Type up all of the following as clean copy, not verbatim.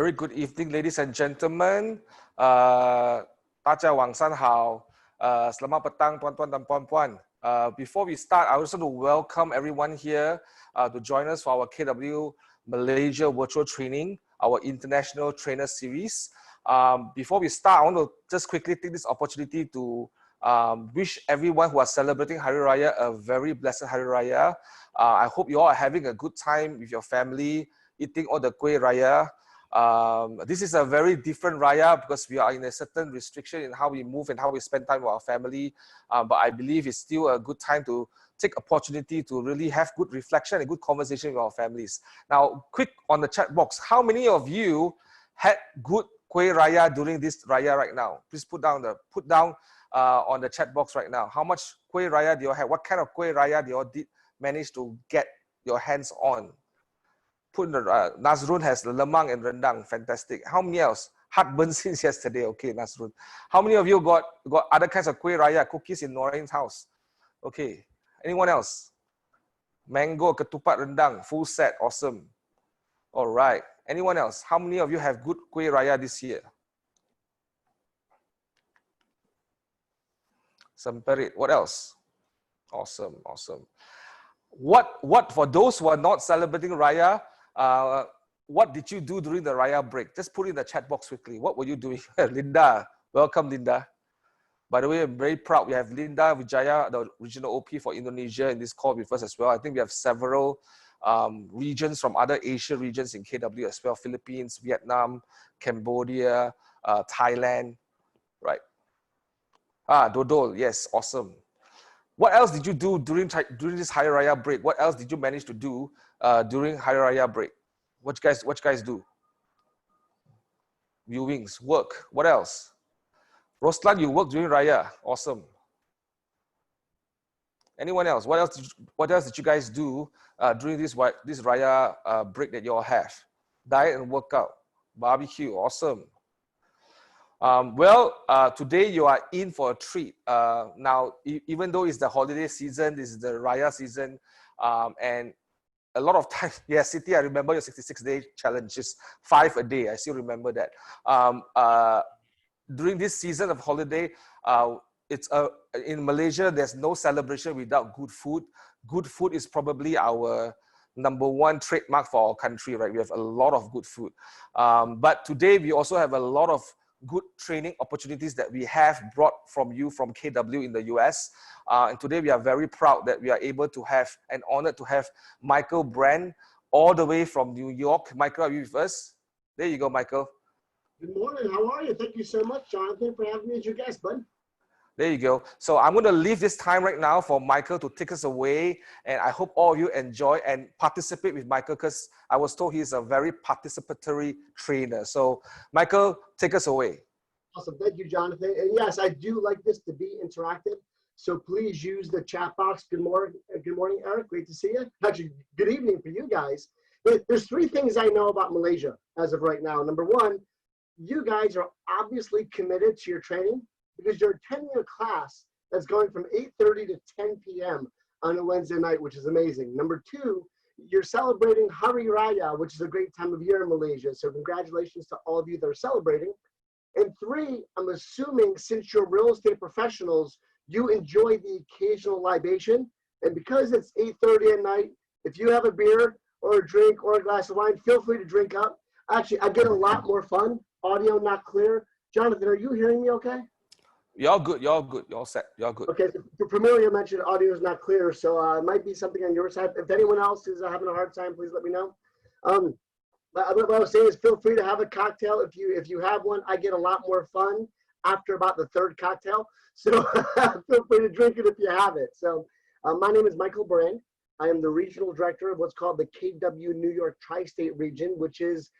Very good evening, ladies and gentlemen. 大家晚上好. Selamat petang, tuan-tuan dan puan-puan. Before we start, I also want to welcome everyone here to join us for our KW Malaysia virtual training, our international trainer series. Before we start, I want to just quickly take this opportunity to wish everyone who are celebrating Hari Raya a very blessed Hari Raya. I hope you all are having a good time with your family, eating all the kueh raya. This is a very different Raya because we are in a certain restriction in how we move and how we spend time with our family. But I believe it's still a good time to take opportunity to really have good reflection and good conversation with our families. Now, quick on the chat box. How many of you had good kueh raya during this Raya right now? Please put down on the chat box right now. How much kueh raya do you have? What kind of kueh raya do you did manage to get your hands on? Put Nazrun has lemang and rendang. Fantastic. How many else? Heartburn since yesterday. Okay, Nazrun. How many of you got other kinds of kueh raya cookies in Noreen's house? Okay. Anyone else? Mango, ketupat, rendang, full set. Awesome. All right. Anyone else? How many of you have good kueh raya this year? Semperit. What else? Awesome, awesome. What for those who are not celebrating Raya, what did you do during the Raya break? Just put it in the chat box quickly. What were you doing? Linda, welcome Linda. By the way, I'm very proud. We have Linda Wijaya, the regional OP for Indonesia, in this call with us as well. I think we have several regions from other Asia regions in KW as well. Philippines, Vietnam, Cambodia, Thailand, right? Dodol, yes, awesome. What else did you do during this Hari Raya break? What else did you manage to do during Hari Raya break? What you guys do? Viewings, work. What else? Roslan, you work during Raya. Awesome. Anyone else? What else did you guys do during this Raya break that you all have? Diet and workout, barbecue. Awesome. Today you are in for a treat. Now, even though it's the holiday season, this is the Raya season, and a lot of time, yeah, Siti, I remember your 66-day challenge, is 5 a day. I still remember that. During this season of holiday, in Malaysia, there's no celebration without good food. Good food is probably our #1 trademark for our country, right? We have a lot of good food. But today we also have a lot of good training opportunities that we have brought from KW in the US. And today we are very proud that we are able to have and honored to have Michael Brand all the way from New York. Michael, are you with us? There you go, Michael. Good morning. How are you? Thank you so much, Jonathan, for having me as your guest, bud. There you go. So I'm going to leave this time right now for Michael to take us away. And I hope all of you enjoy and participate with Michael, because I was told he's a very participatory trainer. So Michael, take us away. Awesome. Thank you, Jonathan. And yes, I do like this to be interactive. So please use the chat box. Good morning, Eric. Great to see you. Actually, good evening for you guys. There's 3 things I know about Malaysia as of right now. Number 1, you guys are obviously committed to your training, because you're a 10-year class that's going from 8:30 to 10 p.m. on a Wednesday night, which is amazing. Number 2, you're celebrating Hari Raya, which is a great time of year in Malaysia. So congratulations to all of you that are celebrating. And 3, I'm assuming since you're real estate professionals, you enjoy the occasional libation. And because it's 8:30 at night, if you have a beer or a drink or a glass of wine, feel free to drink up. Actually, I get a lot more fun. Audio not clear. Jonathan, are you hearing me okay? Y'all good, y'all good, y'all set, y'all good. Okay, so Familia mentioned audio is not clear, so it might be something on your side. If anyone else is having a hard time, please let me know. But what I was saying is feel free to have a cocktail. If you have one, I get a lot more fun after about the 3rd cocktail. So feel free to drink it if you have it. So my name is Michael Brand. I am the regional director of what's called the KW New York Tri-State region, which is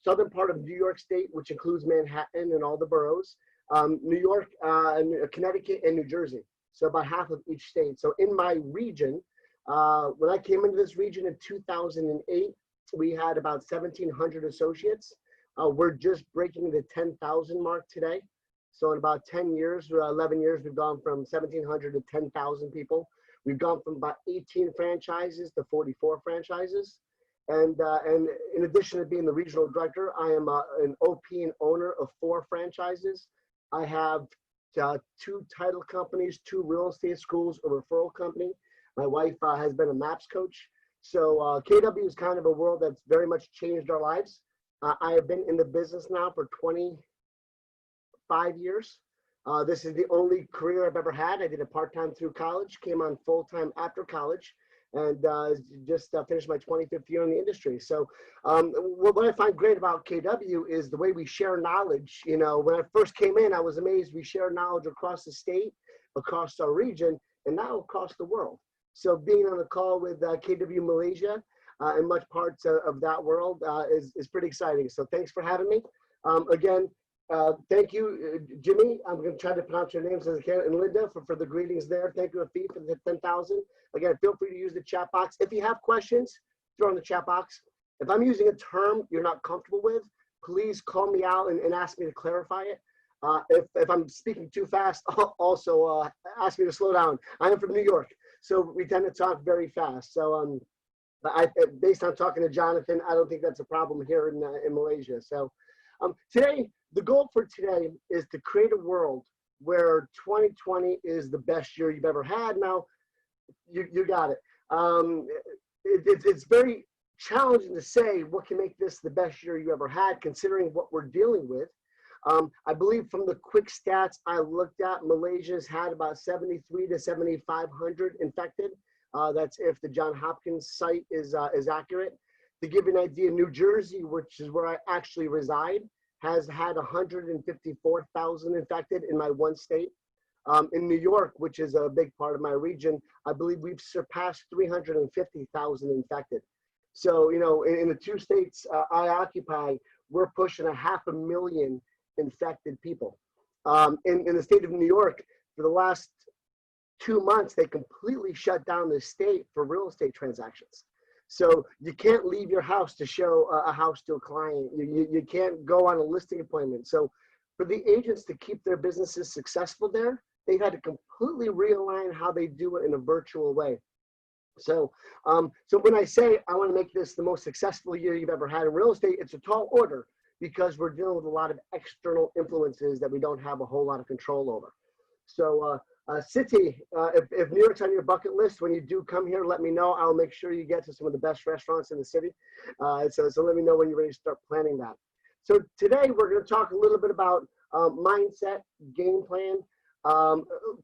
southern part of New York State, which includes Manhattan and all the boroughs. New York, Connecticut, and New Jersey. So about half of each state. So in my region, when I came into this region in 2008, we had about 1,700 associates. We're just breaking the 10,000 mark today. So in about 10 years, 11 years, we've gone from 1,700 to 10,000 people. We've gone from about 18 franchises to 44 franchises. And in addition to being the regional director, I am an OP and owner of 4 franchises. I have 2 title companies, 2 real estate schools, a referral company. My wife has been a MAPS coach. So KW is kind of a world that's very much changed our lives. I have been in the business now for 25 years. This is the only career I've ever had. I did it part-time through college, came on full-time after college, and just finished my 25th year in the industry. So what I find great about KW is the way we share knowledge. You know, when I first came in, I was amazed we share knowledge across the state, across our region, and now across the world. So being on a call with KW Malaysia and much parts of that world is pretty exciting. So thanks for having me. Again, thank you, Jimmy. I'm going to try to pronounce your names as I can, and Linda for the greetings there. Thank you, Afif, for the 10,000. Again, feel free to use the chat box. If you have questions, throw in the chat box. If I'm using a term you're not comfortable with, please call me out and ask me to clarify it. If I'm speaking too fast, also ask me to slow down. I am from New York, so we tend to talk very fast. So based on talking to Jonathan, I don't think that's a problem here in Malaysia. So today, the goal for today is to create a world where 2020 is the best year you've ever had. Now, you got it. It's very challenging to say what can make this the best year you ever had, considering what we're dealing with. I believe from the quick stats I looked at, Malaysia's had about 73 to 7,500 infected. That's if the Johns Hopkins site is accurate. To give you an idea, New Jersey, which is where I actually reside, has had 154,000 infected in my one state. In New York, which is a big part of my region, I believe we've surpassed 350,000 infected. So, you know, in the 2 states I occupy, we're pushing 500,000 infected people. In the state of New York, for the last 2 months, they completely shut down the state for real estate transactions. So you can't leave your house to show a house to a client. You can't go on a listing appointment. So for the agents to keep their businesses successful there, they've had to completely realign how they do it in a virtual way. So, so when I say I want to make this the most successful year you've ever had in real estate, it's a tall order because we're dealing with a lot of external influences that we don't have a whole lot of control over. So, City, if New York's on your bucket list, when you do come here, let me know. I'll make sure you get to some of the best restaurants in the city. So let me know when you're ready to start planning that. So today we're going to talk a little bit about mindset, game plan,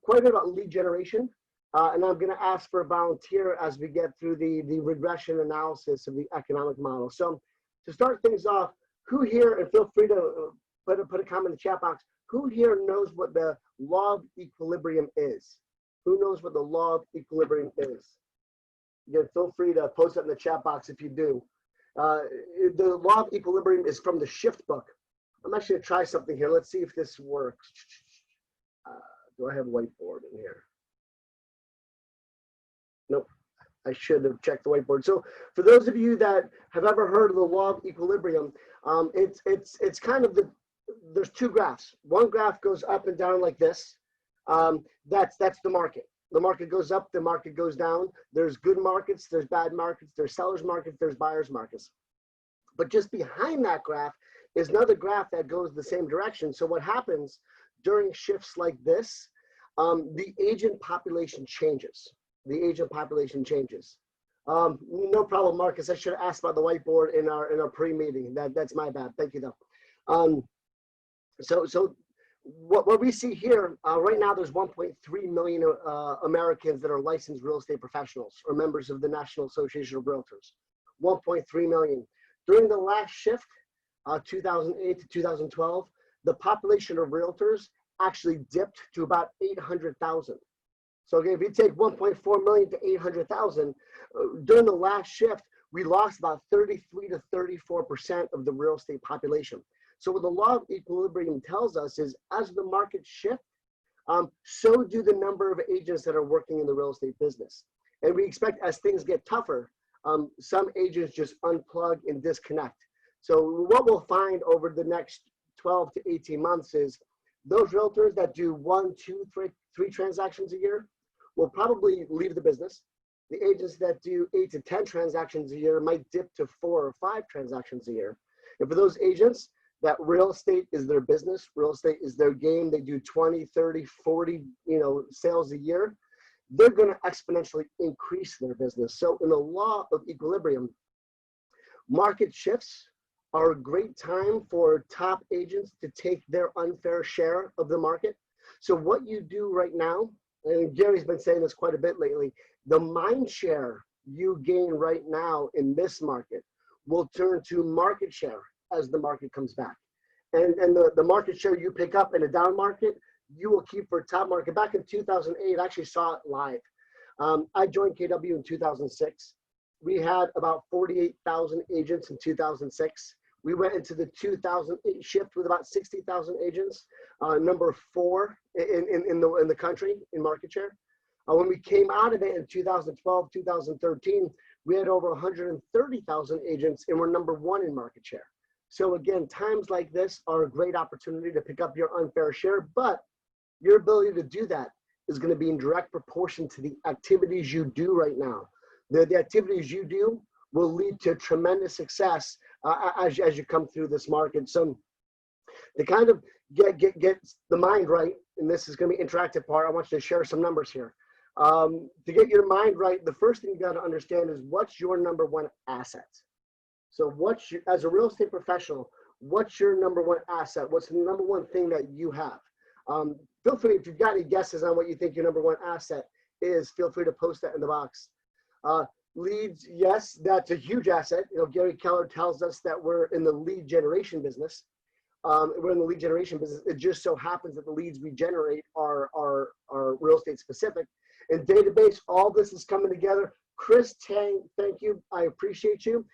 quite a bit about lead generation. And I'm going to ask for a volunteer as we get through the regression analysis of the economic model. So to start things off, who here, and feel free to put a comment in the chat box, who here knows what the law of equilibrium is? Who knows what the law of equilibrium is? Again, feel free to post it in the chat box if you do. The law of equilibrium is from the Shift book. I'm actually going to try something here. Let's see if this works. Do I have a whiteboard in here? Nope. I should have checked the whiteboard. So for those of you that have ever heard of the law of equilibrium, it's kind of there's 2 graphs. One graph goes up and down like this. That's the market. The market goes up, the market goes down. There's good markets, there's bad markets, there's sellers markets, there's buyers markets. But just behind that graph is another graph that goes the same direction. So what happens during shifts like this, the agent population changes. The agent population changes. No problem, Marcus. I should have asked about the whiteboard in our pre-meeting. That's my bad. Thank you, though. So what we see here right now, there's 1.3 million Americans that are licensed real estate professionals or members of the National Association of Realtors. 1.3 million. During the last shift, 2008 to 2012, the population of realtors actually dipped to about 800,000. So again, if you take 1.4 million to 800,000, during the last shift, we lost about 33 to 34% of the real estate population. So what the law of equilibrium tells us is as the markets shift, so do the number of agents that are working in the real estate business. And we expect as things get tougher, some agents just unplug and disconnect. So what we'll find over the next 12 to 18 months is those realtors that do 1, 2, 3 transactions a year will probably leave the business. The agents that do 8 to 10 transactions a year might dip to 4 or 5 transactions a year. And for those agents that real estate is their business, real estate is their game, they do 20, 30, 40, sales a year, they're going to exponentially increase their business. So in the law of equilibrium, market shifts are a great time for top agents to take their unfair share of the market. So what you do right now, and Gary's been saying this quite a bit lately, the mind share you gain right now in this market will turn to market share as the market comes back. And the market share you pick up in a down market, you will keep for a top market. Back in 2008, I actually saw it live. I joined KW in 2006. We had about 48,000 agents in 2006. We went into the 2008 shift with about 60,000 agents, number 4 in the country in market share. When we came out of it in 2012, 2013, we had over 130,000 agents and we're number 1 in market share. So again, times like this are a great opportunity to pick up your unfair share, but your ability to do that is going to be in direct proportion to the activities you do right now. The activities you do will lead to tremendous success as you come through this market. So to kind of get the mind right, and this is going to be interactive part, I want you to share some numbers here. To get your mind right, the first thing you got to understand is what's your number 1 asset. So as a real estate professional, what's your number 1 asset? What's the number 1 thing that you have? Feel free, if you've got any guesses on what you think your number 1 asset is, feel free to post that in the box. Leads, yes, that's a huge asset. Gary Keller tells us that we're in the lead generation business. We're in the lead generation business. It just so happens that the leads we generate are real estate specific. And database, all this is coming together. Chris Tang, thank you. I appreciate you.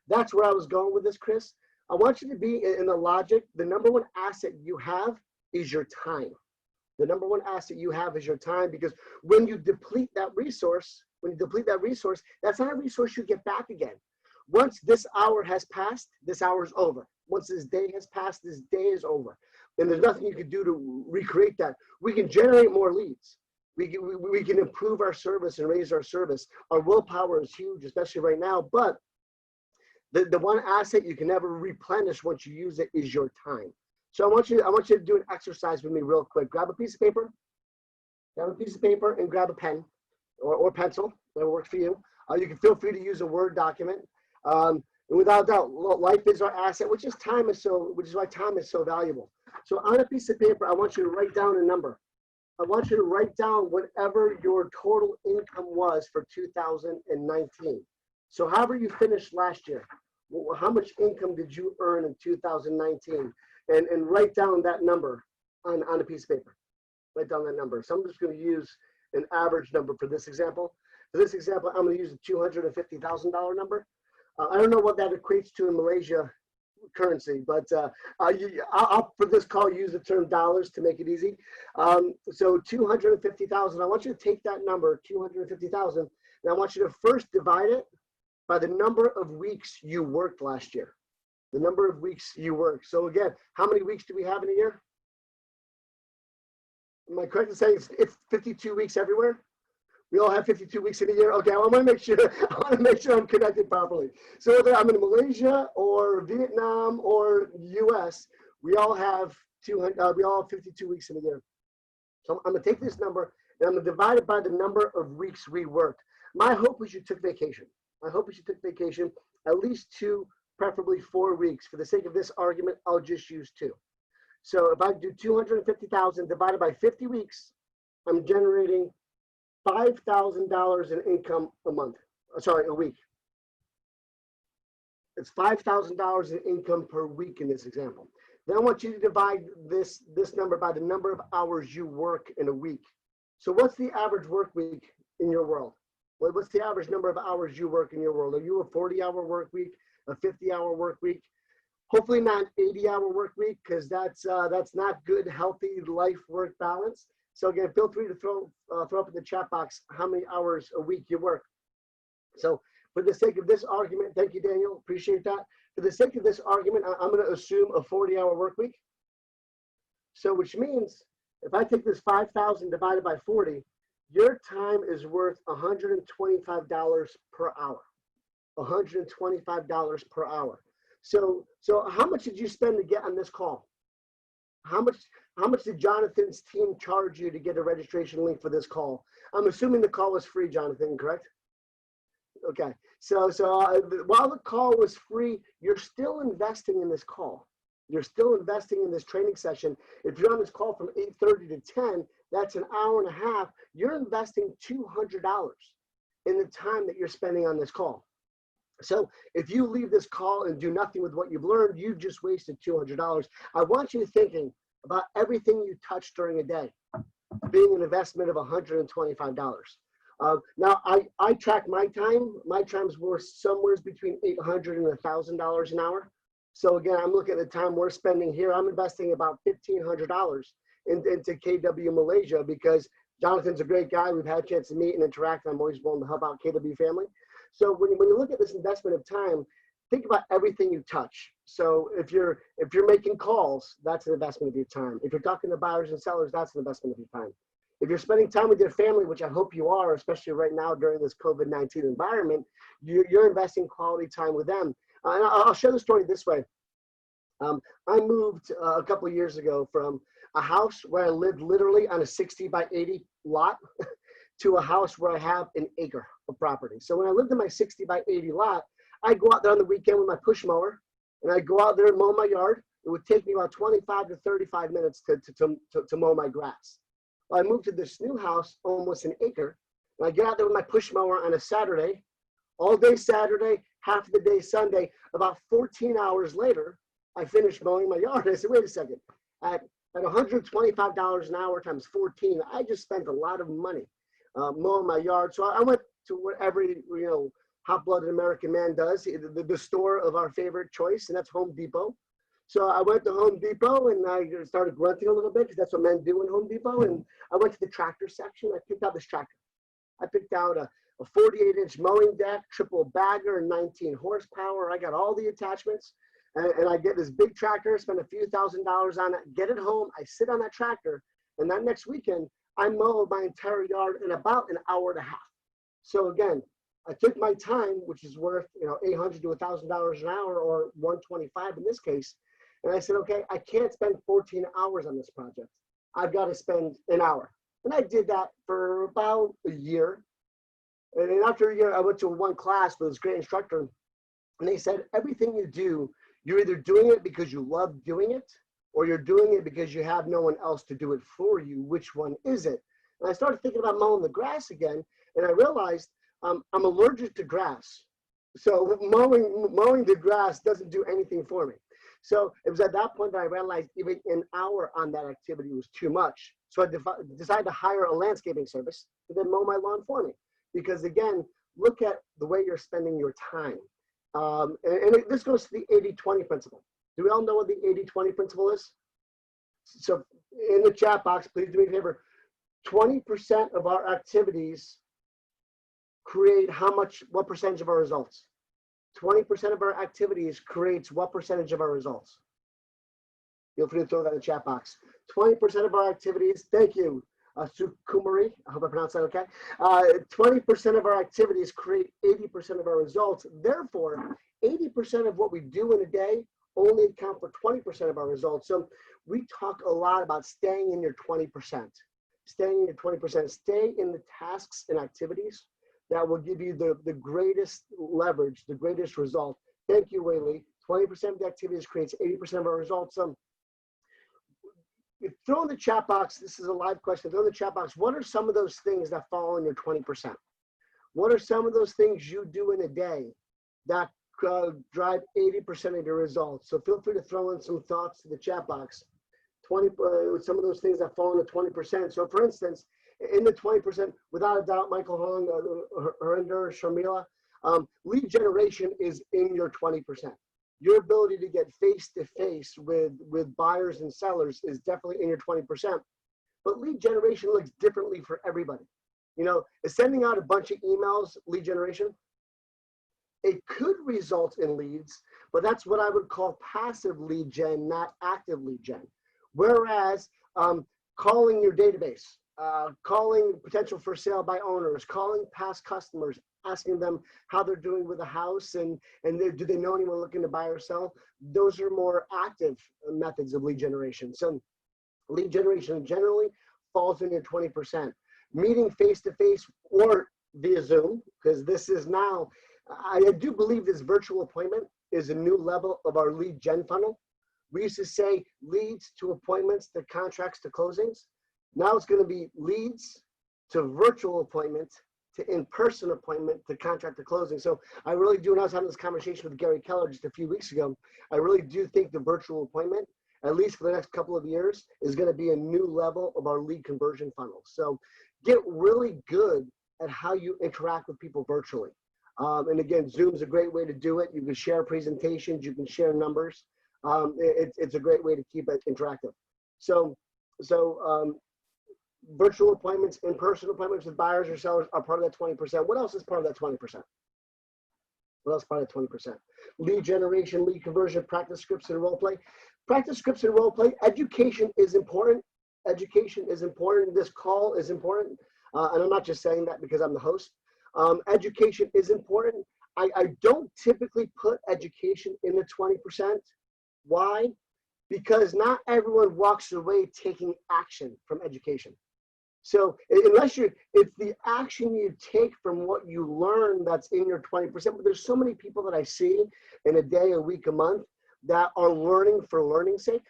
That's where I was going with this, Chris. I want you to be in the logic. The number 1 asset you have is your time. The number 1 asset you have is your time, because when you deplete that resource, that's not a resource you get back again. Once this hour has passed, this hour is over. Once this day has passed, this day is over. And there's nothing you can do to recreate that. We can generate more leads. We can improve our service and raise our service. Our willpower is huge, especially right now. But the 1 asset you can never replenish once you use it is your time. So I want you to do an exercise with me real quick. Grab a piece of paper. And grab a pen or pencil, whatever works for you. You can feel free to use a Word document. And without doubt, life is our asset, which is why time is so valuable. So on a piece of paper, I want you to write down a number. I want you to write down whatever your total income was for 2019. So however you finished last year, how much income did you earn in 2019? And write down that number on a piece of paper. Write down that number. So I'm just going to use an average number for this example. For this example, I'm going to use a $250,000 number. I don't know what that equates to in Malaysia currency, but I'll for this call use the term dollars to make it easy. So 250,000. I want you to take that number, 250,000, and I want you to first divide it by the number of weeks you worked last year. The number of weeks you worked. So again, how many weeks do we have in a year? Am I correct in saying it's 52 weeks everywhere? We all have 52 weeks in a year. Okay, I want to make sure I'm connected properly. So whether I'm in Malaysia or Vietnam or US, we all have 52 weeks in a year. So I'm going to take this number and I'm going to divide it by the number of weeks we worked. My hope is you took vacation. At least 2, preferably 4 weeks. For the sake of this argument, I'll just use 2. So if I do 250,000 divided by 50 weeks, I'm generating $5,000 in income a week. It's $5,000 in income per week in this example. Then I want you to divide this number by the number of hours you work in a week. So what's the average work week in your world? What's the average number of hours you work in your world? Are you a 40-hour work week, a 50-hour work week? Hopefully not an 80-hour work week, because that's not good, healthy life-work balance. So again, feel free to throw up in the chat box how many hours a week you work. So for the sake of this argument, thank you, Daniel, appreciate that. For the sake of this argument, I'm going to assume a 40-hour work week. So which means if I take this 5,000 divided by 40, Your time is worth $125 per hour. $125 per hour. So how much did you spend to get on this call? How much did Jonathan's team charge you to get a registration link for this call? I'm assuming the call was free, Jonathan, correct? Okay. So while the call was free, you're still investing in this call. You're still investing in this training session. If you're on this call from 8:30 to 10, that's an hour and a half. You're investing $200 in the time that you're spending on this call. So if you leave this call and do nothing with what you've learned, you've just wasted $200. I want you thinking about everything you touch during a day being an investment of $125. Now, I track my time. My time's worth somewhere between $800 and $1,000 an hour. So again, I'm looking at the time we're spending here. I'm investing about $1,500 into KW Malaysia because Jonathan's a great guy. We've had a chance to meet and interact. I'm always willing to help out KW family. So when you look at this investment of time, think about everything you touch. So if you're making calls, that's an investment of your time. If you're talking to buyers and sellers, that's an investment of your time. If you're spending time with your family, which I hope you are, especially right now during this COVID-19 environment, you're investing quality time with them. And I'll share the story this way. I moved a couple of years ago from a house where I lived literally on a 60 by 80 lot to a house where I have an acre of property. So when I lived in my 60 by 80 lot, I'd go out there on the weekend with my push mower and I'd go out there and mow my yard. It would take me about 25 to 35 minutes to mow my grass. Well, I moved to this new house, almost an acre, and I get out there with my push mower on a Saturday, all day Saturday, half of the day Sunday. About 14 hours later, I finished mowing my yard. I said, wait a second, at $125 an hour times 14, I just spent a lot of money mowing my yard. So I went to what every hot-blooded American man does, the store of our favorite choice, and that's Home Depot. So I went to Home Depot and I started grunting a little bit because that's what men do in Home Depot. And I went to the tractor section. I picked out this tractor. I picked out a 48-inch mowing deck, triple bagger, 19 horsepower. I got all the attachments. And I get this big tractor, spend a few $1,000s on it, get it home. I sit on that tractor. And that next weekend, I mowed my entire yard in about an hour and a half. So again, I took my time, which is worth $800 to $1,000 an hour, or $125 in this case, and I said, okay, I can't spend 14 hours on this project. I've got to spend an hour. And I did that for about a year. And then after a year, I went to one class with this great instructor, and they said, everything you do, you're either doing it because you love doing it, or you're doing it because you have no one else to do it for you. Which one is it? And I started thinking about mowing the grass again, and I realized I'm allergic to grass. So mowing the grass doesn't do anything for me. So it was at that point that I realized even an hour on that activity was too much. So I decided to hire a landscaping service to then mow my lawn for me. Because again, look at the way you're spending your time. This goes to the 80-20 principle. Do we all know what the 80-20 principle is? So in the chat box, please do me a favor. 20% of our activities create what percentage of our results? 20% of our activities creates what percentage of our results? Feel free to throw that in the chat box. 20% of our activities, thank you, Sukumari, I hope I pronounced that okay. 20% of our activities create 80% of our results. Therefore, 80% of what we do in a day only account for 20% of our results. So we talk a lot about staying in your 20%. Staying in your 20%. Stay in the tasks and activities that will give you the greatest leverage, the greatest result. Thank you, Whaley. 20% of the activities creates 80% of our results. Throw in the chat box, this is a live question, throw in the chat box, what are some of those things that fall in your 20%? What are some of those things you do in a day that drive 80% of your results? So feel free to throw in some thoughts to the chat box. Some of those things that fall into 20%. So for instance, in the 20%, without a doubt, Michael Hong, Harinder, Sharmila, lead generation is in your 20%. Your ability to get face-to-face with buyers and sellers is definitely in your 20%. But lead generation looks differently for everybody. Sending out a bunch of emails, lead generation, it could result in leads, but that's what I would call passive lead gen, not active lead gen. Whereas calling your database, calling potential for sale by owners, calling past customers, asking them how they're doing with the house and do they know anyone looking to buy or sell. Those are more active methods of lead generation. So lead generation generally falls in your 20%. Meeting face-to-face or via Zoom, because this is now, I do believe this virtual appointment is a new level of our lead gen funnel. We used to say leads to appointments to contracts to closings. Now it's going to be leads to virtual appointment to in-person appointment to contract to closing. So I really do, and I was having this conversation with Gary Keller just a few weeks ago, I really do think the virtual appointment, at least for the next couple of years, is going to be a new level of our lead conversion funnel. So get really good at how you interact with people virtually. And again, Zoom's a great way to do it. You can share presentations, you can share numbers. It's a great way to keep it interactive. So virtual appointments, in-person appointments with buyers or sellers are part of that 20%. What else is part of that 20%? What else is part of that 20%? Lead generation, lead conversion, practice scripts and role play. Practice scripts and role play. Education is important. Education is important. This call is important. And I'm not just saying that because I'm the host. Education is important. I don't typically put education in the 20%. Why? Because not everyone walks away taking action from education. So unless it's the action you take from what you learn that's in your 20%, but there's so many people that I see in a day, a week, a month that are learning for learning's sake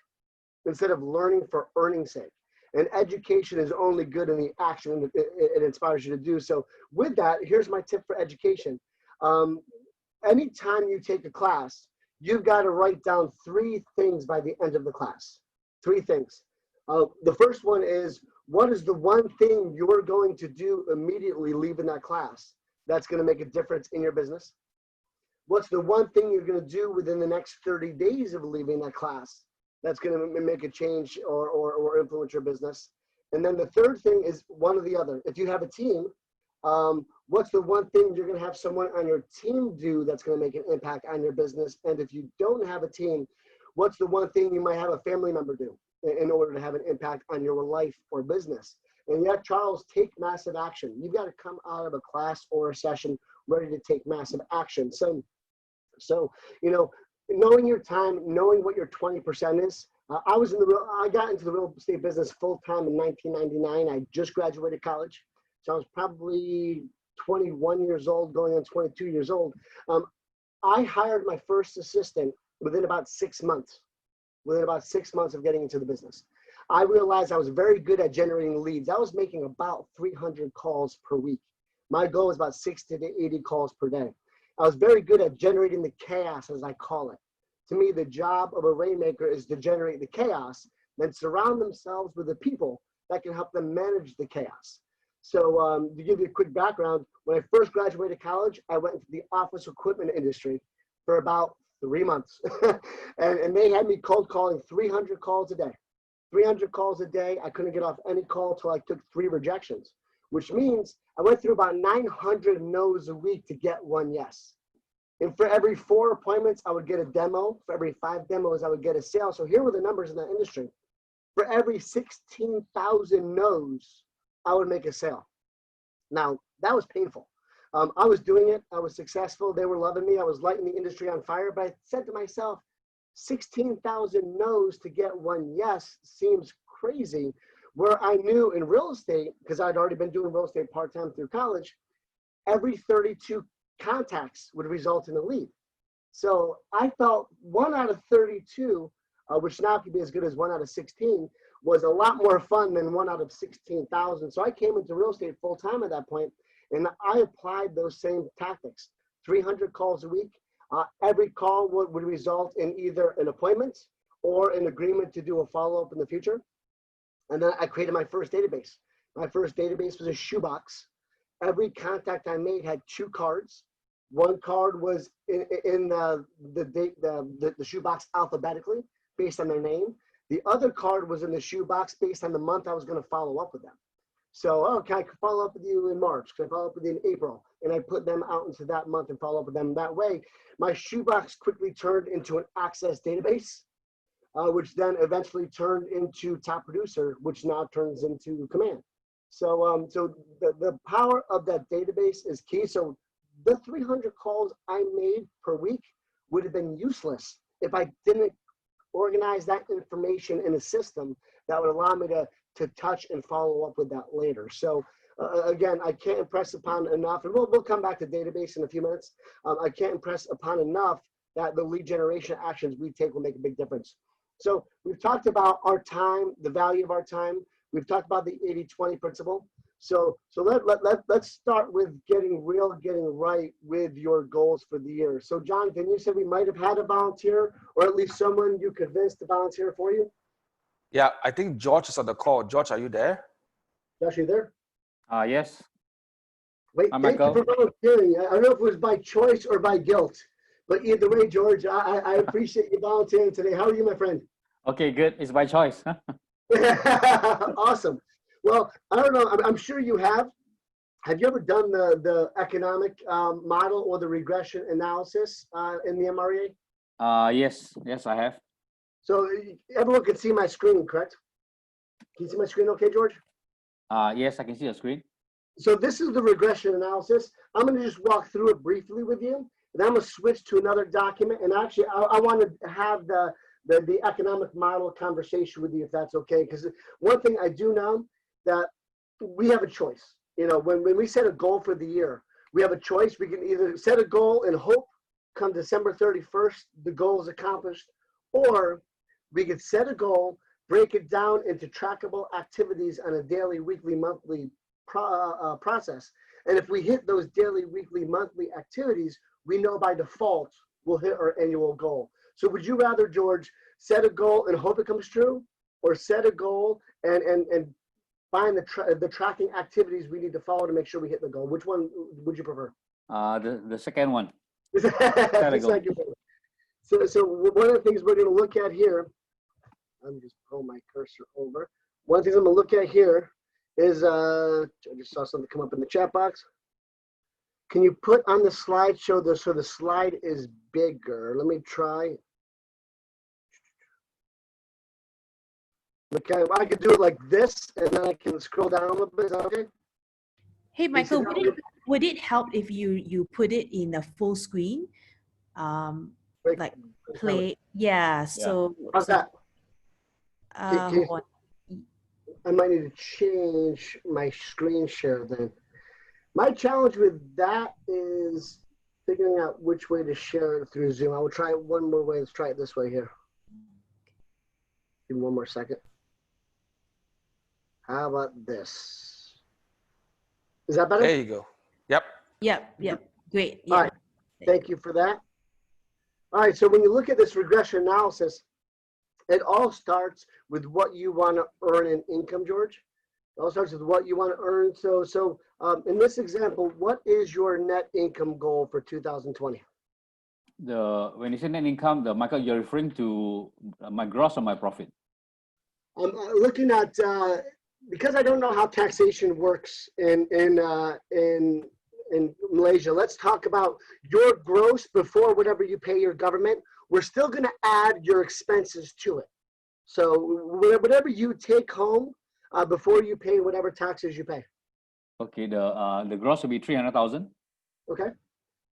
instead of learning for earning's sake. And education is only good in the action it inspires you to do. So with that, here's my tip for education. Anytime you take a class, you've got to write down 3 things by the end of the class. 3 things. The first one is, what is the one thing you're going to do immediately leaving that class that's going to make a difference in your business? What's the one thing you're going to do within the next 30 days of leaving that class that's going to make a change or influence your business? And then the third thing is one or the other. If you have a team, what's the one thing you're going to have someone on your team do that's going to make an impact on your business? And if you don't have a team, what's the one thing you might have a family member do in order to have an impact on your life or business? And yet, Charles, take massive action. You've got to come out of a class or a session ready to take massive action. So you know, knowing your time, knowing what your 20% is. I got into the real estate business full time in 1999. I just graduated college, so I was probably 21 years old, going on 22 years old. I hired my first assistant within about 6 months. Within about 6 months of getting into the business, I realized I was very good at generating leads. I was making about 300 calls per week. My goal was about 60 to 80 calls per day. I was very good at generating the chaos, as I call it. To me, the job of a rainmaker is to generate the chaos, then surround themselves with the people that can help them manage the chaos. So to give you a quick background, when I first graduated college, I went into the office equipment industry for about 3 months. and they had me cold calling 300 calls a day. 300 calls a day. I couldn't get off any call till I took 3 rejections, which means I went through about 900 no's a week to get 1 yes. And for every 4 appointments, I would get a demo. For every 5 demos, I would get a sale. So here were the numbers in that industry. For every 16,000 no's, I would make a sale. Now, that was painful. I was doing it. I was successful. They were loving me. I was lighting the industry on fire. But I said to myself, 16,000 no's to get 1 yes seems crazy. Where I knew in real estate, because I'd already been doing real estate part-time through college, every 32 contacts would result in a lead. So I felt 1 out of 32, which now could be as good as 1 out of 16, was a lot more fun than 1 out of 16,000. So I came into real estate full-time at that point, and I applied those same tactics. 300 calls a week. Every call would result in either an appointment or an agreement to do a follow-up in the future. And then I created my first database. My first database was a shoebox. Every contact I made had 2 cards. 1 card was in the shoebox alphabetically based on their name. The other card was in the shoebox based on the month I was going to follow up with them. So, can I follow up with you in March? Can I follow up with you in April? And I put them out into that month and follow up with them that way. My shoebox quickly turned into an access database, which then eventually turned into Top Producer, which now turns into Command. So the power of that database is key. So the 300 calls I made per week would have been useless if I didn't organize that information in a system that would allow me to touch and follow up with that later. So again, I can't impress upon enough, and we'll come back to database in a few minutes. I can't impress upon enough that the lead generation actions we take will make a big difference. So we've talked about our time, the value of our time. We've talked about the 80-20 principle. So let's start with getting right with your goals for the year. So Jonathan, you said we might have had a volunteer, or at least someone you convinced to volunteer for you. Yeah, I think George is on the call. George, are you there? Josh, you there? Yes. Wait, thank you for volunteering. I don't know if it was by choice or by guilt, but either way, George, I appreciate you volunteering today. How are you, my friend? Okay, good. It's by choice. Awesome. Well, I don't know. I'm sure you have. Have you ever done the economic model or the regression analysis in the MREA? Yes, I have. So everyone can see my screen, correct? Can you see my screen okay, George? Yes, I can see the screen. So this is the regression analysis. I'm going to just walk through it briefly with you. And I'm going to switch to another document. And actually, I want to have the economic model conversation with you, if that's okay. Because one thing I do know, that we have a choice. You know, when we set a goal for the year, we have a choice. We can either set a goal and hope come December 31st, the goal is accomplished, or we could set a goal, break it down into trackable activities on a daily, weekly, monthly process. And if we hit those daily, weekly, monthly activities, we know by default we'll hit our annual goal. So would you rather, George, set a goal and hope it comes true, or set a goal and find the tracking activities we need to follow to make sure we hit the goal? Which one would you prefer? The second one. So one of the things we're going to look at here, I'm just pull my cursor over. One of the things I'm going to look at here is, I just saw something come up in the chat box. Can you put on the slideshow so the slide is bigger? Let me try. Okay, I could do it like this, and then I can scroll down a little bit. Is that okay? Hey, Michael, would it help if you put it in a full screen? Like play, yeah. So how's that? Hold on. I might need to change my screen share then. My challenge with that is figuring out which way to share it through Zoom. I will try it one more way. Let's try it this way here. Give me one more second. How about this? Is that better? There you go. Yep. Yep. Great. Yeah. All right. Thank you for that. All right. So when you look at this regression analysis, it all starts with what you want to earn in income, George. It all starts with what you want to earn. So in this example, what is your net income goal for 2020? When you say net income, Michael, you're referring to my gross or my profit? I'm looking at because I don't know how taxation works in Malaysia. Let's talk about your gross before whatever you pay your government. We're still going to add your expenses to it. So whatever you take home before you pay whatever taxes you pay. Okay, the gross will be 300,000. Okay,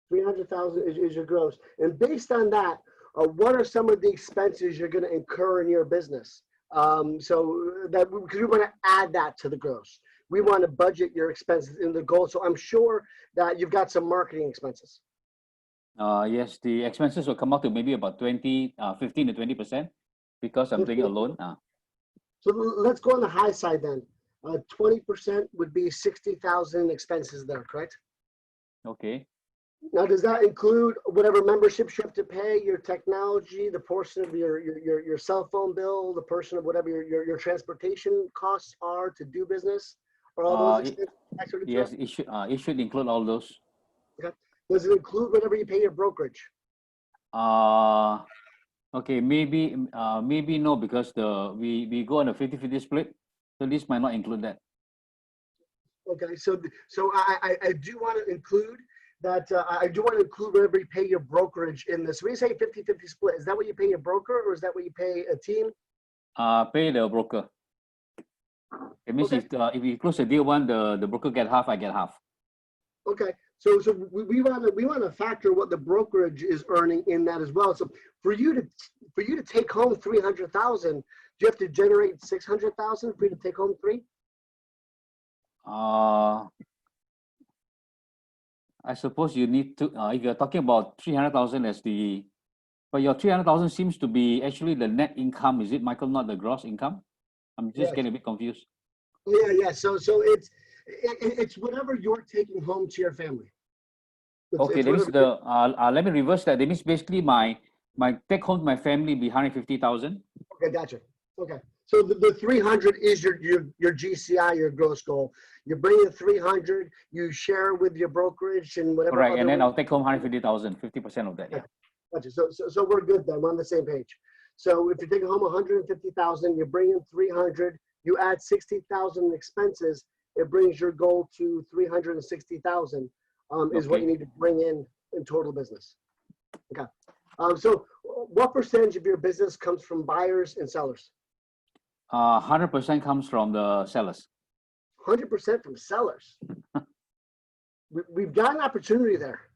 300,000 is your gross, and based on that, what are some of the expenses you're going to incur in your business? So that because we want to add that to the gross, we want to budget your expenses in the goal. So I'm sure that you've got some marketing expenses. Yes, the expenses will come out to maybe about 15 to 20% because I'm doing it alone. So let's go on the high side then. 20% would be 60,000 expenses there, correct? Okay. Now, does that include whatever memberships you have to pay, your technology, the portion of your cell phone bill, the portion of whatever your transportation costs are to do business, or all those expenses? Yes, it should include all those. Okay. Does it include whatever you pay your brokerage? Okay, maybe no, because we go on a 50-50 split, so this might not include that. Okay, so I do want to include that. I do want to include wherever you pay your brokerage in this. When you say 50-50 split, is that what you pay your broker, or is that what you pay a team? Pay the broker. It means if you close the deal one, the broker get half, I get half. Okay, so we want to factor what the brokerage is earning in that as well. So for you to take home 300,000, do you have to generate 600,000 for you to take home 3? I suppose you need to, if you're talking about 300,000 as the, but your 300,000 seems to be actually the net income, is it, Michael, not the gross income? I'm just getting a bit confused. Yeah. So it's whatever you're taking home to your family. Okay, that means let me reverse that. That means basically my take home to my family be 150,000. Okay, gotcha. Okay, so the 300 is your GCI, your gross goal. You bring in 300, you share with your brokerage and whatever. Right, and then I'll take home 150,000, 50% of that. Yeah. Gotcha. So we're good then. We're on the same page. So if you're taking home 150,000, you bring in 300, you add 60,000 in expenses, it brings your goal to 360,000. Is what you need to bring in total business. Okay. So what percentage of your business comes from buyers and sellers? 100% comes from the sellers. 100% from sellers. We've got an opportunity there.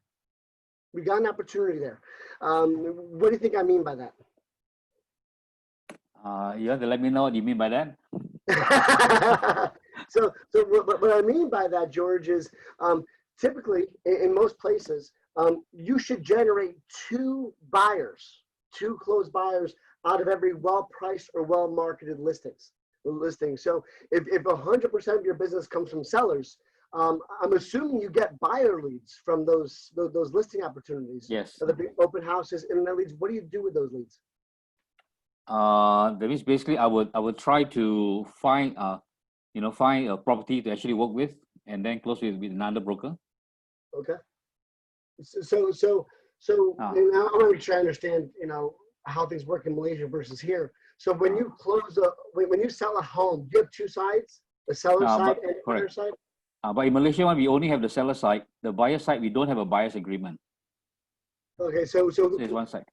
What do you think I mean by that? You have to let me know what you mean by that. So what I mean by that, George, is typically in most places, you should generate 2 closed buyers out of every well-priced or well-marketed listing. So if 100% of your business comes from sellers, I'm assuming you get buyer leads from those listing opportunities. Yes. The big open houses, internet leads. What do you do with those leads? That means basically I would try to find find a property to actually work with and then close with another broker. Okay. So and I want to make sure I understand, how things work in Malaysia versus here. So when you when you sell a home, you have 2 sides, the seller side and the buyer side? But in Malaysia one, we only have the seller side. The buyer side, we don't have a buyer's agreement. Okay, so there's one side.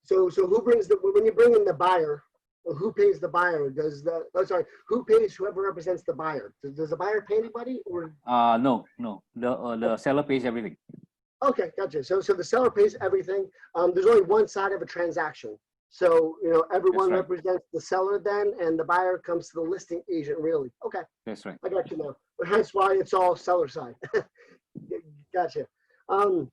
So who brings when you bring in the buyer, who pays the buyer? Who pays whoever represents the buyer? Does the buyer pay anybody or? No. The seller pays everything. Okay, gotcha. So the seller pays everything. There's only one side of a transaction. So, everyone represents the seller then, and the buyer comes to the listing agent, really. Okay. That's right. I got you now. Hence why it's all seller side. Gotcha. Do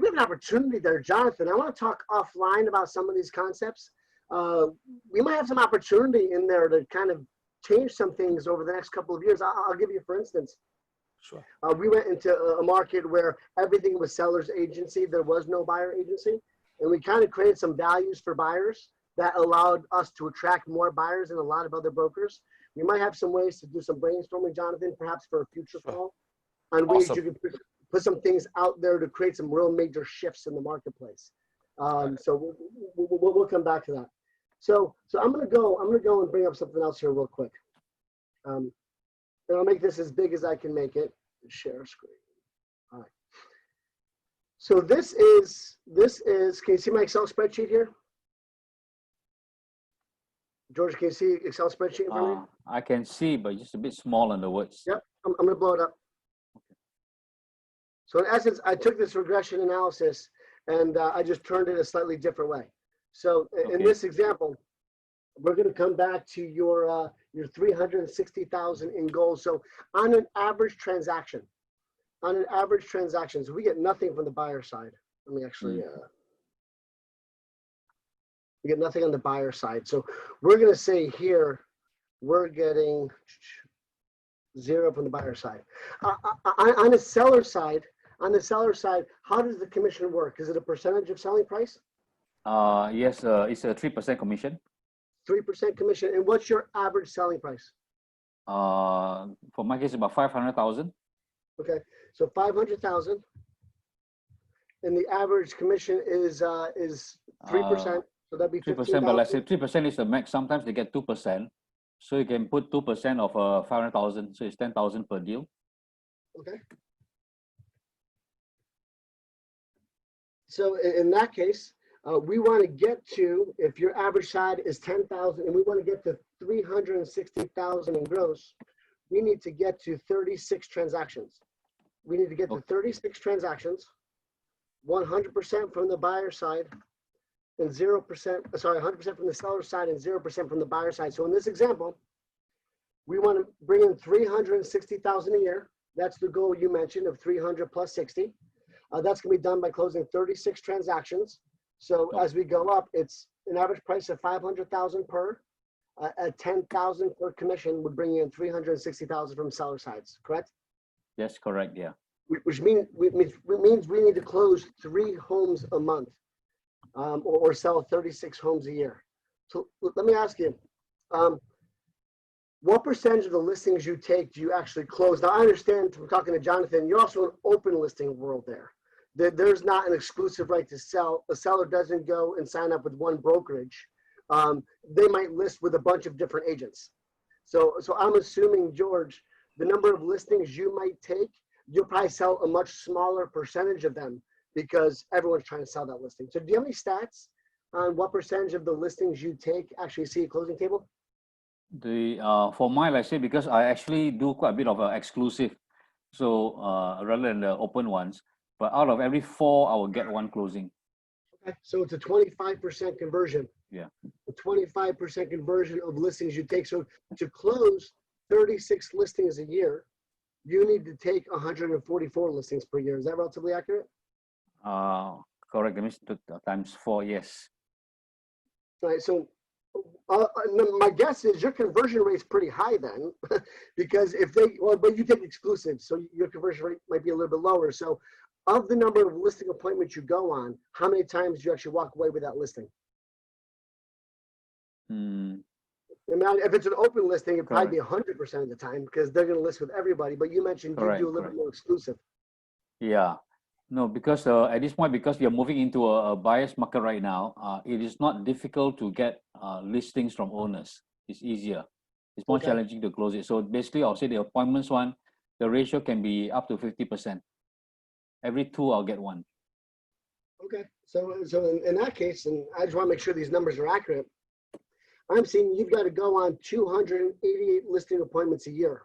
we have an opportunity there, Jonathan? I want to talk offline about some of these concepts. We might have some opportunity in there to kind of change some things over the next couple of years. I'll give you, for instance. Sure. We went into a market where everything was seller's agency. There was no buyer agency. And we kind of created some values for buyers that allowed us to attract more buyers than a lot of other brokers. We might have some ways to do some brainstorming, Jonathan, perhaps for a future call, on ways you can put some things out there to create some real major shifts in the marketplace. So we'll come back to that. So I'm gonna go and bring up something else here real quick. And I'll make this as big as I can make it. Share screen. All right. So this is, can you see my Excel spreadsheet here? George, can you see Excel spreadsheet in front of you? I can see, but just a bit small on the words. Yep, I'm gonna blow it up. So in essence, I took this regression analysis and I just turned it a slightly different way. So in this example, we're going to come back to your 360,000 in goals. So on an average transaction, so we get nothing from the buyer side. Let me actually, we get nothing on the buyer side. So we're going to say here, we're getting 0 from the buyer side. On the seller side, how does the commission work? Is it a percentage of selling price? Yes, it's a 3% commission. 3% commission. And what's your average selling price? For my case, about 500,000. Okay, so 500,000. And the average commission is 3%. So that'd be 3%. But let's say 3% is the max. Sometimes they get 2%. So you can put 2% of 500,000. So it's 10,000 per deal. Okay. So in that case, we want to get to, if your average side is 10,000 and we want to get to 360,000 in gross, we need to get to 36 transactions. We need to get to 36 transactions, 100% from the buyer side, and 0%, sorry, 100% from the seller side and 0% from the buyer side. So in this example, we want to bring in 360,000 a year. That's the goal you mentioned of 300 plus 60. That's going to be done by closing 36 transactions. So as we go up, it's an average price of 500,000 per. At 10,000 per commission would bring in 360,000 from seller sides. Correct? That's correct. Yeah. Which means we need to close 3 homes a month, or sell 36 homes a year. So let me ask you, what percentage of the listings you take do you actually close? Now I understand from talking to Jonathan, you're also an open listing world there. There's not an exclusive right to sell. A seller doesn't go and sign up with one brokerage. They might list with a bunch of different agents. So I'm assuming, George, the number of listings you might take, you'll probably sell a much smaller percentage of them because everyone's trying to sell that listing. So do you have any stats on what percentage of the listings you take actually see a closing table? For mine, I say, because I actually do quite a bit of exclusive, so rather than the open ones, but out of every 4, I will get 1 closing. Okay, so it's a 25% conversion. Yeah. A 25% conversion of listings you take. So to close 36 listings a year, you need to take 144 listings per year. Is that relatively accurate? Correct. That means times 4. Yes. All right. So my guess is your conversion rate is pretty high then, because if they, well, but you take exclusive, so your conversion rate might be a little bit lower. So of the number of listing appointments you go on, how many times do you actually walk away with that listing? I mean, if it's an open listing, it'd probably be 100% of the time because they're going to list with everybody. But you mentioned you do a little bit more exclusive. Yeah. No, because at this point, because we are moving into a buyer's market right now, it is not difficult to get listings from owners. It's easier. It's more challenging to close it. So basically, I'll say the appointments one, the ratio can be up to 50%. Every 2, I'll get 1. Okay. So in that case, and I just want to make sure these numbers are accurate, I'm seeing you've got to go on 288 listing appointments a year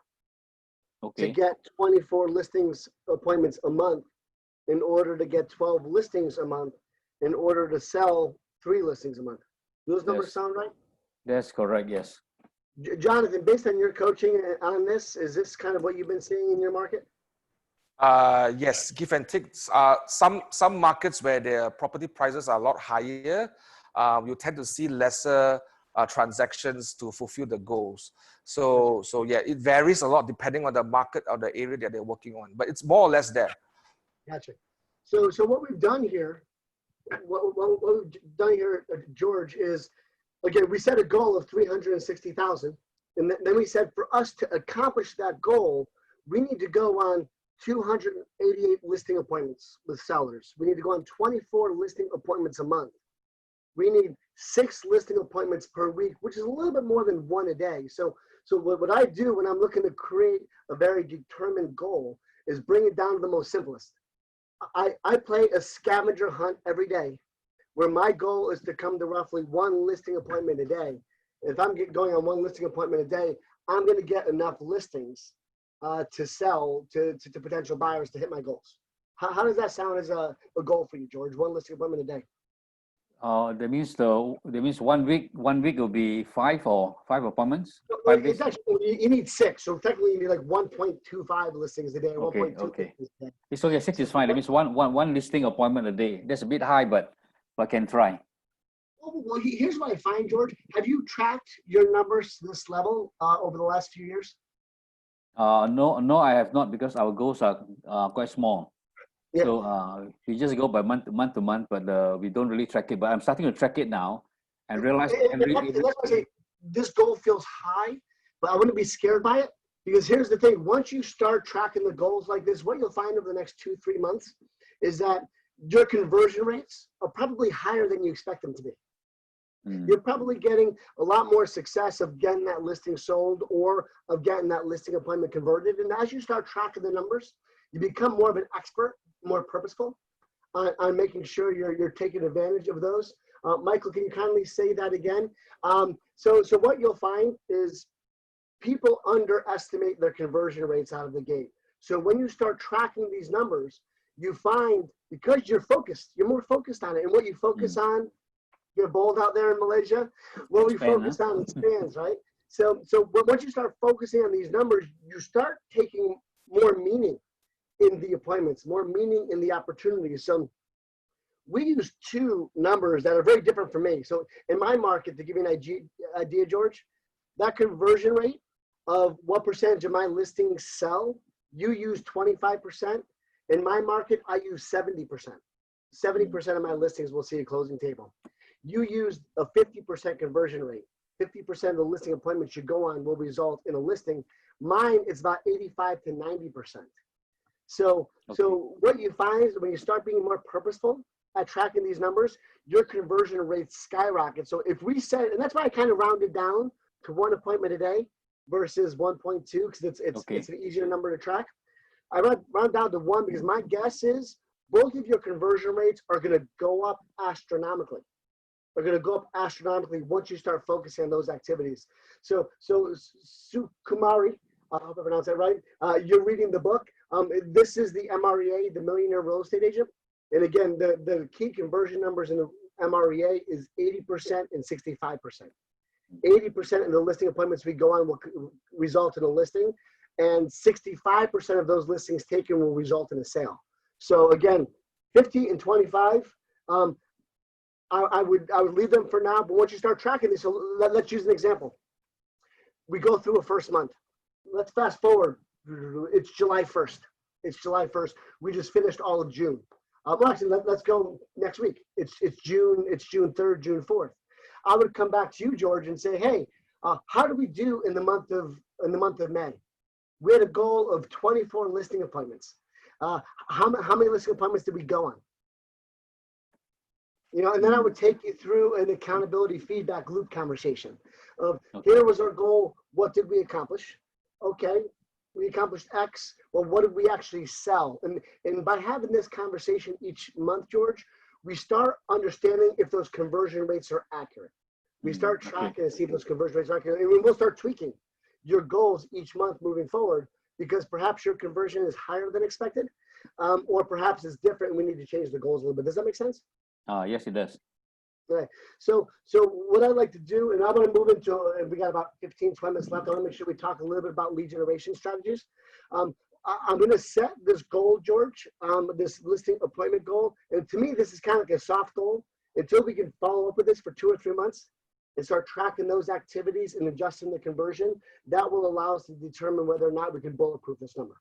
to get 24 listings appointments a month in order to get 12 listings a month in order to sell 3 listings a month. Do those numbers sound right? That's correct, yes. Jonathan, based on your coaching on this, is this kind of what you've been seeing in your market? Yes, give and take. Some markets where their property prices are a lot higher, you tend to see lesser transactions to fulfill the goals. So yeah, it varies a lot depending on the market or the area that they're working on, but it's more or less there. Gotcha. So what we've done here, George, is, again, we set a goal of 360,000, and then we said for us to accomplish that goal, we need to go on 288 listing appointments with sellers. We need to go on 24 listing appointments a month. We need 6 listing appointments per week, which is a little bit more than 1 a day. So what I do when I'm looking to create a very determined goal is bring it down to the most simplest. I play a scavenger hunt every day where my goal is to come to roughly 1 listing appointment a day. If I'm going on 1 listing appointment a day, I'm going to get enough listings to sell to potential buyers to hit my goals. How does that sound as a goal for you, George? 1 listing appointment a day. That means 1 week will be 5 appointments. No, it's actually, you need 6. So technically you need like 1.25 listings a day. Okay. 1.2 listings a day. It's okay. 6 is fine. That means one listing appointment a day. That's a bit high, but I can try. Well, here's what I find, George. Have you tracked your numbers to this level over the last few years? No, I have not, because our goals are quite small. Yeah. So we just go by month to month, but we don't really track it. But I'm starting to track it now and realize. That's why I say this goal feels high, but I wouldn't be scared by it, because here's the thing: once you start tracking the goals like this, what you'll find over the next 2-3 months is that your conversion rates are probably higher than you expect them to be. You're probably getting a lot more success of getting that listing sold or of getting that listing appointment converted. And as you start tracking the numbers, you become more of an expert, more purposeful on making sure you're taking advantage of those. Michael, can you kindly say that again? So what you'll find is people underestimate their conversion rates out of the gate. So when you start tracking these numbers, you find, because you're more focused on it. And what you focus on, you're bold out there in Malaysia, what we focus on expands, right? So once you start focusing on these numbers, you start taking more meaning in the appointments, more meaning in the opportunities. So we use two numbers that are very different from me. So in my market, to give you an idea, George, that conversion rate of what percentage of my listings sell, you use 25%. In my market, I use 70%. 70% of my listings will see a closing table. You use a 50% conversion rate. 50% of the listing appointments you go on will result in a listing. Mine, it's about 85 to 90%. So what you find is when you start being more purposeful at tracking these numbers, your conversion rates skyrocket. So if we said, and that's why I kind of rounded down to 1 appointment a day versus 1.2, because it's an easier number to track. I round down to 1 because my guess is both of your conversion rates are going to go up astronomically. They're going to go up astronomically once you start focusing on those activities. So Sukumari, I hope I pronounced that right. You're reading the book. This is the MREA, the Millionaire Real Estate Agent. And again, the key conversion numbers in the MREA is 80% and 65%. 80% of the listing appointments we go on will result in a listing, and 65% of those listings taken will result in a sale. So again, 50 and 25. I would leave them for now, but once you start tracking these, so let's use an example. We go through a first month. Let's fast forward. It's July 1st. It's July 1st. We just finished all of June. Well, actually, let's go next week. It's June 3rd, June 4th. I would come back to you, George, and say, hey, how do we do in the month of May? We had a goal of 24 listing appointments. How many listing appointments did we go on? You know, and then I would take you through an accountability feedback loop conversation of here was our goal. What did we accomplish? Okay, we accomplished X. Well, what did we actually sell? And by having this conversation each month, George, we start understanding if those conversion rates are accurate. We start tracking and see if those conversion rates are accurate. And we'll start tweaking your goals each month moving forward, because perhaps your conversion is higher than expected, or perhaps it's different and we need to change the goals a little bit. Does that make sense? Yes, it does. Okay. So what I'd like to do, and I'm going to move into, we got about 15, 20 minutes left. I want to make sure we talk a little bit about lead generation strategies. I'm going to set this goal, George, this listing appointment goal. And to me, this is kind of like a soft goal until we can follow up with this for 2 or 3 months and start tracking those activities and adjusting the conversion. That will allow us to determine whether or not we can bulletproof this number.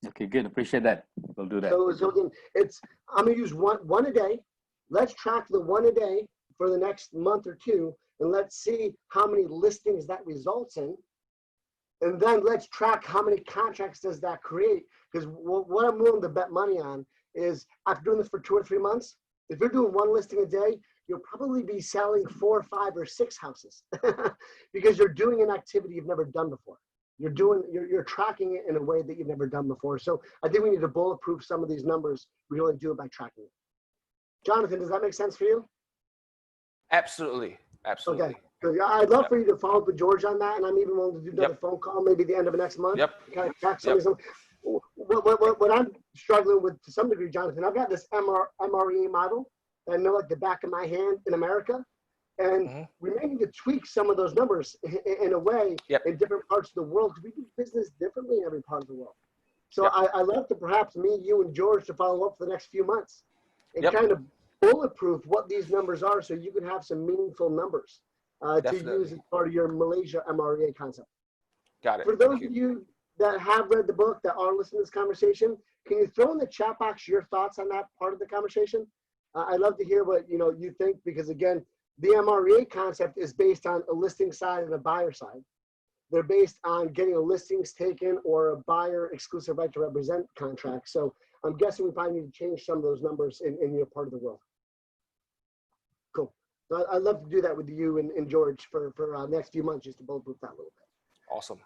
Okay, good. Appreciate that. We'll do that. So again, I'm going to use one a day. Let's track the 1 a day for the next month or 2, and let's see how many listings that results in. And then let's track how many contracts does that create. Because what I'm willing to bet money on is after doing this for 2 or 3 months, if you're doing 1 listing a day, you'll probably be selling 4, 5, or 6 houses because you're doing an activity you've never done before. You're tracking it in a way that you've never done before. So I think we need to bulletproof some of these numbers. We only do it by tracking it. Jonathan, does that make sense for you? Absolutely. Absolutely. Okay. I'd love for you to follow up with George on that, and I'm even willing to do another phone call, maybe the end of next month. Kind of track some of these. What I'm struggling with to some degree, Jonathan, I've got this MREA model that I know like the back of my hand in America, and we may need to tweak some of those numbers in a way in different parts of the world, because we do business differently in every part of the world. So I'd love to perhaps me, you, and George to follow up for the next few months and kind of bulletproof what these numbers are, so you can have some meaningful numbers to use as part of your Malaysia MREA concept. Got it. For those of you that have read the book, that are listening to this conversation, can you throw in the chat box your thoughts on that part of the conversation? I'd love to hear what you think, because again, the MREA concept is based on a listing side and a buyer side. They're based on getting a listings taken or a buyer exclusive right to represent contract. So I'm guessing we probably need to change some of those numbers in your part of the world. Cool. So I'd love to do that with you and George for next few months, just to bulletproof that a little bit. Awesome.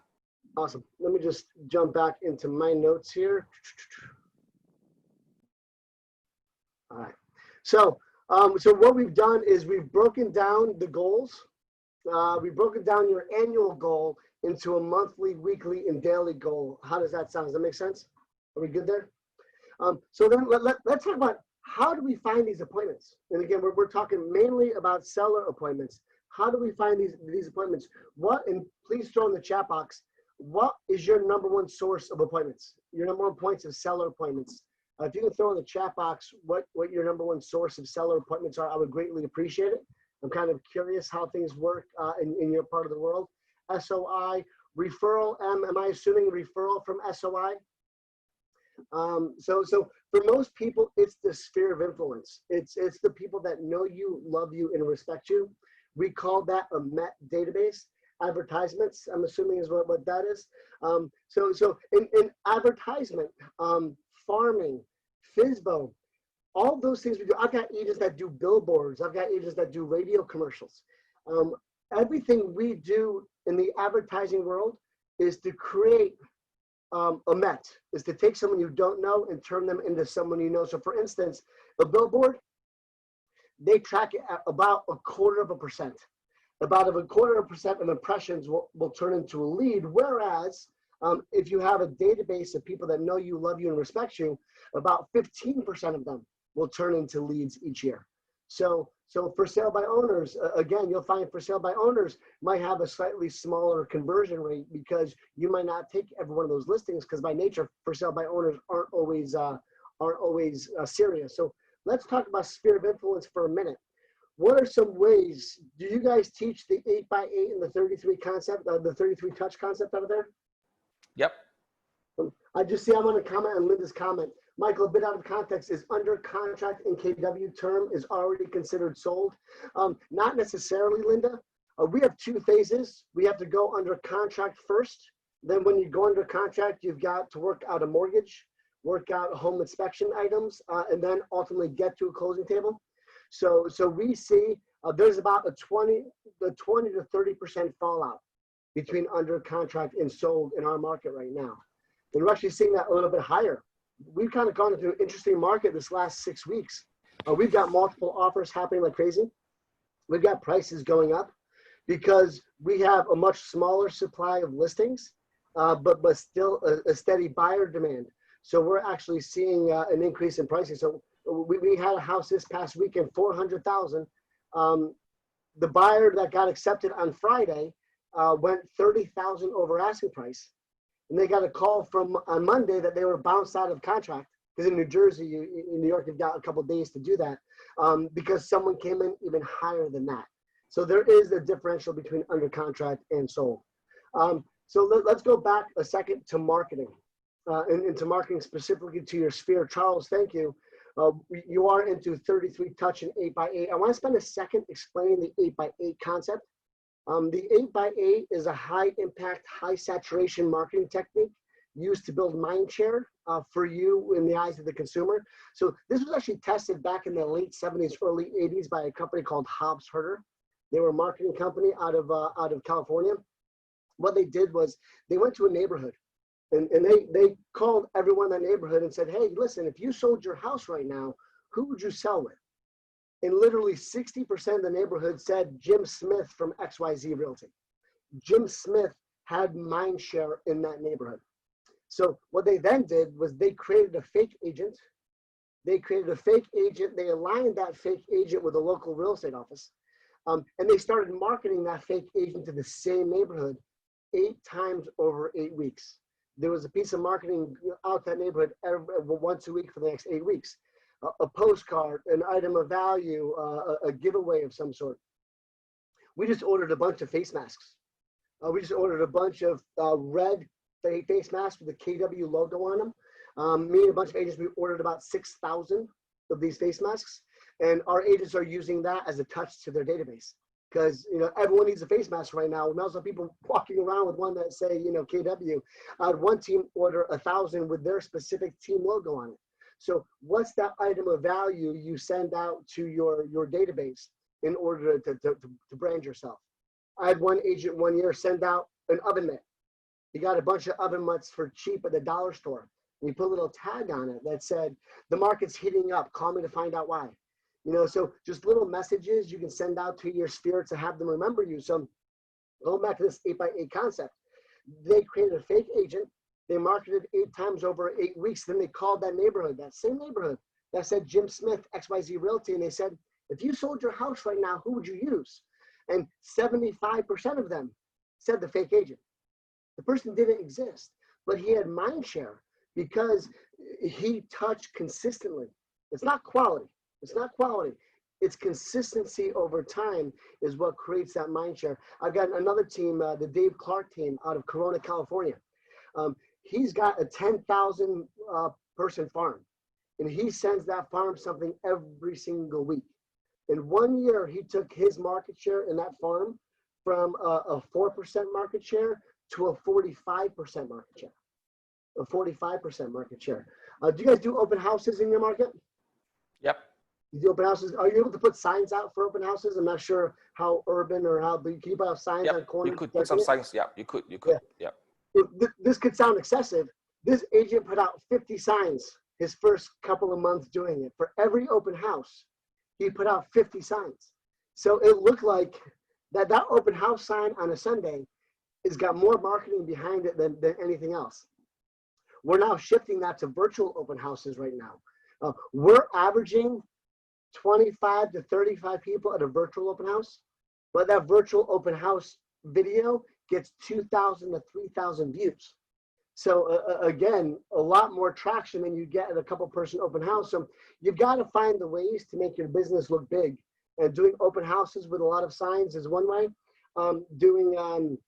Awesome. Let me just jump back into my notes here. All right. So So what we've done is we've broken down the goals. We've broken down your annual goal into a monthly, weekly, and daily goal. How does that sound? Does that make sense? Are we good there? So then let's talk about how do we find these appointments? And again, we're talking mainly about seller appointments. How do we find these appointments? What, and please throw in the chat box, what is your number one source of appointments? Your number one points of seller appointments. If you can throw in the chat box what your number one source of seller appointments are, I would greatly appreciate it. I'm kind of curious how things work in your part of the world. SOI, referral, am I assuming referral from SOI? So for most people, it's the sphere of influence. It's the people that know you, love you, and respect you. We call that a MET database. Advertisements, I'm assuming is what that is. So in advertisement, farming, FISBO, all those things we do. I've got agents that do billboards. I've got agents that do radio commercials. Everything we do in the advertising world is to create a MET, is to take someone you don't know and turn them into someone you know. So for instance, a billboard, they track it at about 0.25%. About 0.25% of impressions will turn into a lead. Whereas if you have a database of people that know you, love you, and respect you, about 15% of them will turn into leads each year. So for sale by owners, again, you'll find for sale by owners might have a slightly smaller conversion rate because you might not take every one of those listings because by nature, for sale by owners aren't always serious. So let's talk about sphere of influence for a minute. What are some ways, do you guys teach the 8x8 and the 33 concept, the 33 touch concept out of there? Yep. I just see I'm on a comment on Linda's comment. Michael, a bit out of context, is under contract in KW term is already considered sold. Not necessarily, Linda. We have two phases. We have to go under contract first. Then when you go under contract, you've got to work out a mortgage, work out home inspection items, and then ultimately get to a closing table. So we see there's about a 20 to 30% fallout between under contract and sold in our market right now. And we're actually seeing that a little bit higher. We've kind of gone into an interesting market this last 6 weeks. We've got multiple offers happening like crazy. We've got prices going up because we have a much smaller supply of listings, but still a steady buyer demand. So we're actually seeing an increase in pricing. So we had a house this past weekend, 400,000. The buyer that got accepted on Friday went 30,000 over asking price. And they got a call from on Monday that they were bounced out of contract because in New Jersey, in New York, you've got a couple of days to do that because someone came in even higher than that. So there is a differential between under contract and sold. So let's go back a second to marketing and to marketing specifically to your sphere. Charles, thank you. You are into 33 touch and 8x8. I want to spend a second explaining the 8x8 concept. The 8x8 is a high impact, high saturation marketing technique used to build mind share for you in the eyes of the consumer. So this was actually tested back in the late 70s, early 80s by a company called Hobbs Herder. They were a marketing company out of California. What they did was they went to a neighborhood and they called everyone in that neighborhood and said, hey, listen, if you sold your house right now, who would you sell with? And literally 60% of the neighborhood said Jim Smith from XYZ Realty. Jim Smith had mind share in that neighborhood. So what they then did was they created a fake agent. They aligned that fake agent with a local real estate office. And they started marketing that fake agent to the same neighborhood 8 times over 8 weeks. There was a piece of marketing out that neighborhood once a week for the next 8 weeks. A postcard, an item of value, a giveaway of some sort. We just ordered a bunch of face masks. We just ordered a bunch of red face masks with the KW logo on them. Me and a bunch of agents, we ordered about 6,000 of these face masks. And our agents are using that as a touch to their database. Because everyone needs a face mask right now. We also have people walking around with one that say, KW. I had one team order 1,000 with their specific team logo on it. So what's that item of value you send out to your database in order to brand yourself? I had one agent one year send out an oven mitt. He got a bunch of oven mitts for cheap at the dollar store. And he put a little tag on it that said, the market's heating up, call me to find out why. You know, so just little messages you can send out to your sphere to have them remember you. So going back to this 8x8 concept, they created a fake agent. They marketed 8 times over 8 weeks. Then they called that neighborhood, that same neighborhood that said Jim Smith, XYZ Realty. And they said, if you sold your house right now, who would you use? And 75% of them said the fake agent. The person didn't exist, but he had mind share because he touched consistently. It's not quality. It's not quality. It's consistency over time is what creates that mind share. I've got another team, the Dave Clark team out of Corona, California. He's got a 10,000 person farm, and he sends that farm something every single week. In 1 year, he took his market share in that farm from a 4% market share to a 45% market share. A 45% market share. Do you guys do open houses in your market? Yep. You do open houses. Are you able to put signs out for open houses? I'm not sure how urban or how, but can you put out signs on corners? You could put some signs. Yeah, you could. Yeah. This could sound excessive. This agent put out 50 signs his first couple of months doing it. For every open house, he put out 50 signs. So it looked like that open house sign on a Sunday has got more marketing behind it than anything else. We're now shifting that to virtual open houses right now. We're averaging 25 to 35 people at a virtual open house, but that virtual open house video gets 2,000 to 3,000 views. So again, a lot more traction than you get at a couple person open house. So you've got to find the ways to make your business look big. And doing open houses with a lot of signs is one way. Doing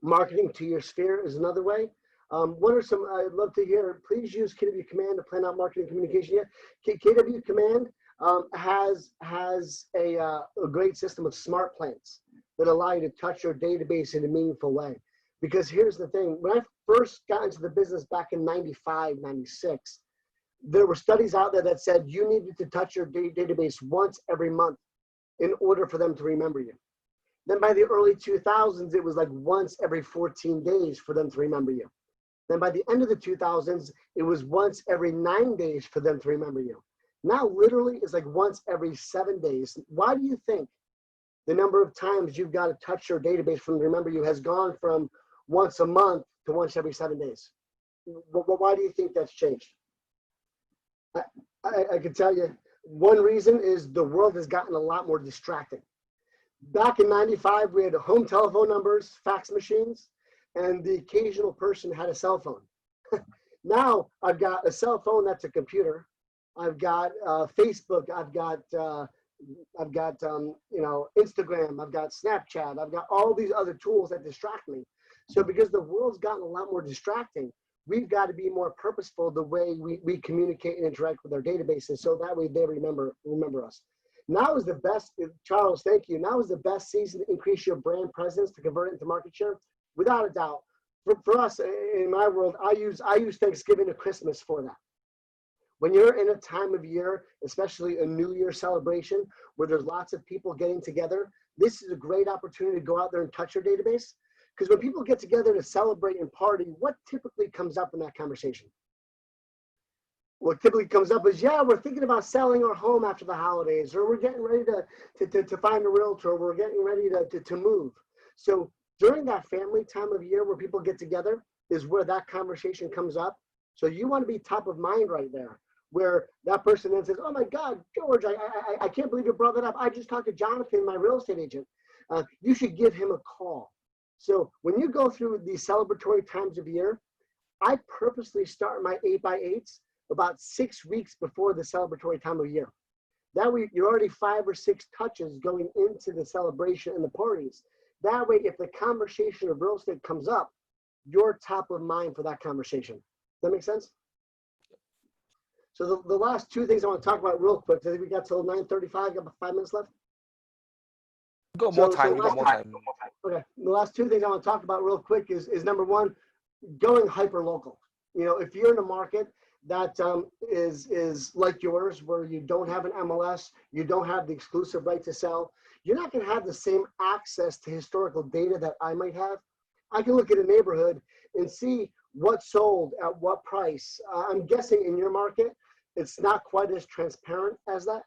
marketing to your sphere is another way. What are some, I'd love to hear, please use KW Command to plan out marketing communication. Yeah, KW Command has a great system of smart plans that allow you to touch your database in a meaningful way. Because here's the thing, when I first got into the business back in 95, 96, there were studies out there that said you needed to touch your database once every month in order for them to remember you. Then by the early 2000s, it was like once every 14 days for them to remember you. Then by the end of the 2000s, it was once every 9 days for them to remember you. Now literally it's like once every 7 days. Why do you think the number of times you've got to touch your database from remember you has gone from once a month to once every 7 days? Why do you think that's changed? I can tell you one reason is the world has gotten a lot more distracting. Back in 95, we had home telephone numbers, fax machines, and the occasional person had a cell phone. Now I've got a cell phone that's a computer. I've got Facebook. I've got Instagram. I've got Snapchat. I've got all these other tools that distract me. So because the world's gotten a lot more distracting, we've got to be more purposeful the way we communicate and interact with our databases, so that way they remember us. Now is the best, Charles, thank you. Now is the best season to increase your brand presence to convert it into market share, without a doubt. For us in my world, I use Thanksgiving to Christmas for that. When you're in a time of year, especially a New Year celebration, where there's lots of people getting together, this is a great opportunity to go out there and touch your database. Because when people get together to celebrate and party, what typically comes up in that conversation? What typically comes up is, yeah, we're thinking about selling our home after the holidays, or we're getting ready to find a realtor, or we're getting ready to move. So during that family time of year where people get together is where that conversation comes up. So you want to be top of mind right there, where that person then says, oh my God, George, I can't believe you brought that up. I just talked to Jonathan, my real estate agent. You should give him a call. So when you go through these celebratory times of year, I purposely start my 8x8s about 6 weeks before the celebratory time of year. That way you're already 5 or 6 touches going into the celebration and the parties. That way, if the conversation of real estate comes up, you're top of mind for that conversation. Does that make sense? So the last 2 things I want to talk about real quick. I think we got till 9:35, got about 5 minutes left. We got more time. Okay, the last 2 things I want to talk about real quick is number 1, going hyper local. You know, if you're in a market that is like yours, where you don't have an MLS, you don't have the exclusive right to sell, you're not going to have the same access to historical data that I might have. I can look at a neighborhood and see what sold at what price. I'm guessing in your market, it's not quite as transparent as that.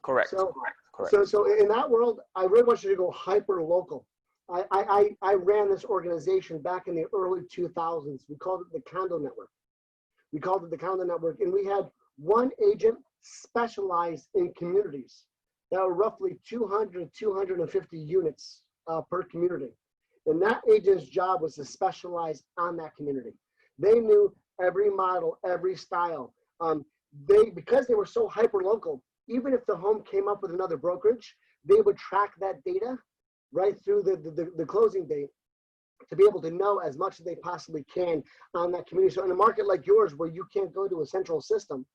Correct. So, Correct. so in that world, I really want you to go hyper local. I ran this organization back in the early 2000s. We called it the Condo Network. And we had one agent specialized in communities that were roughly 200, 250 units per community. And that agent's job was to specialize on that community. They knew every model, every style. Because they were so hyper local, even if the home came up with another brokerage, they would track that data right through the closing date to be able to know as much as they possibly can on that community. So in a market like yours, where you can't go to a central system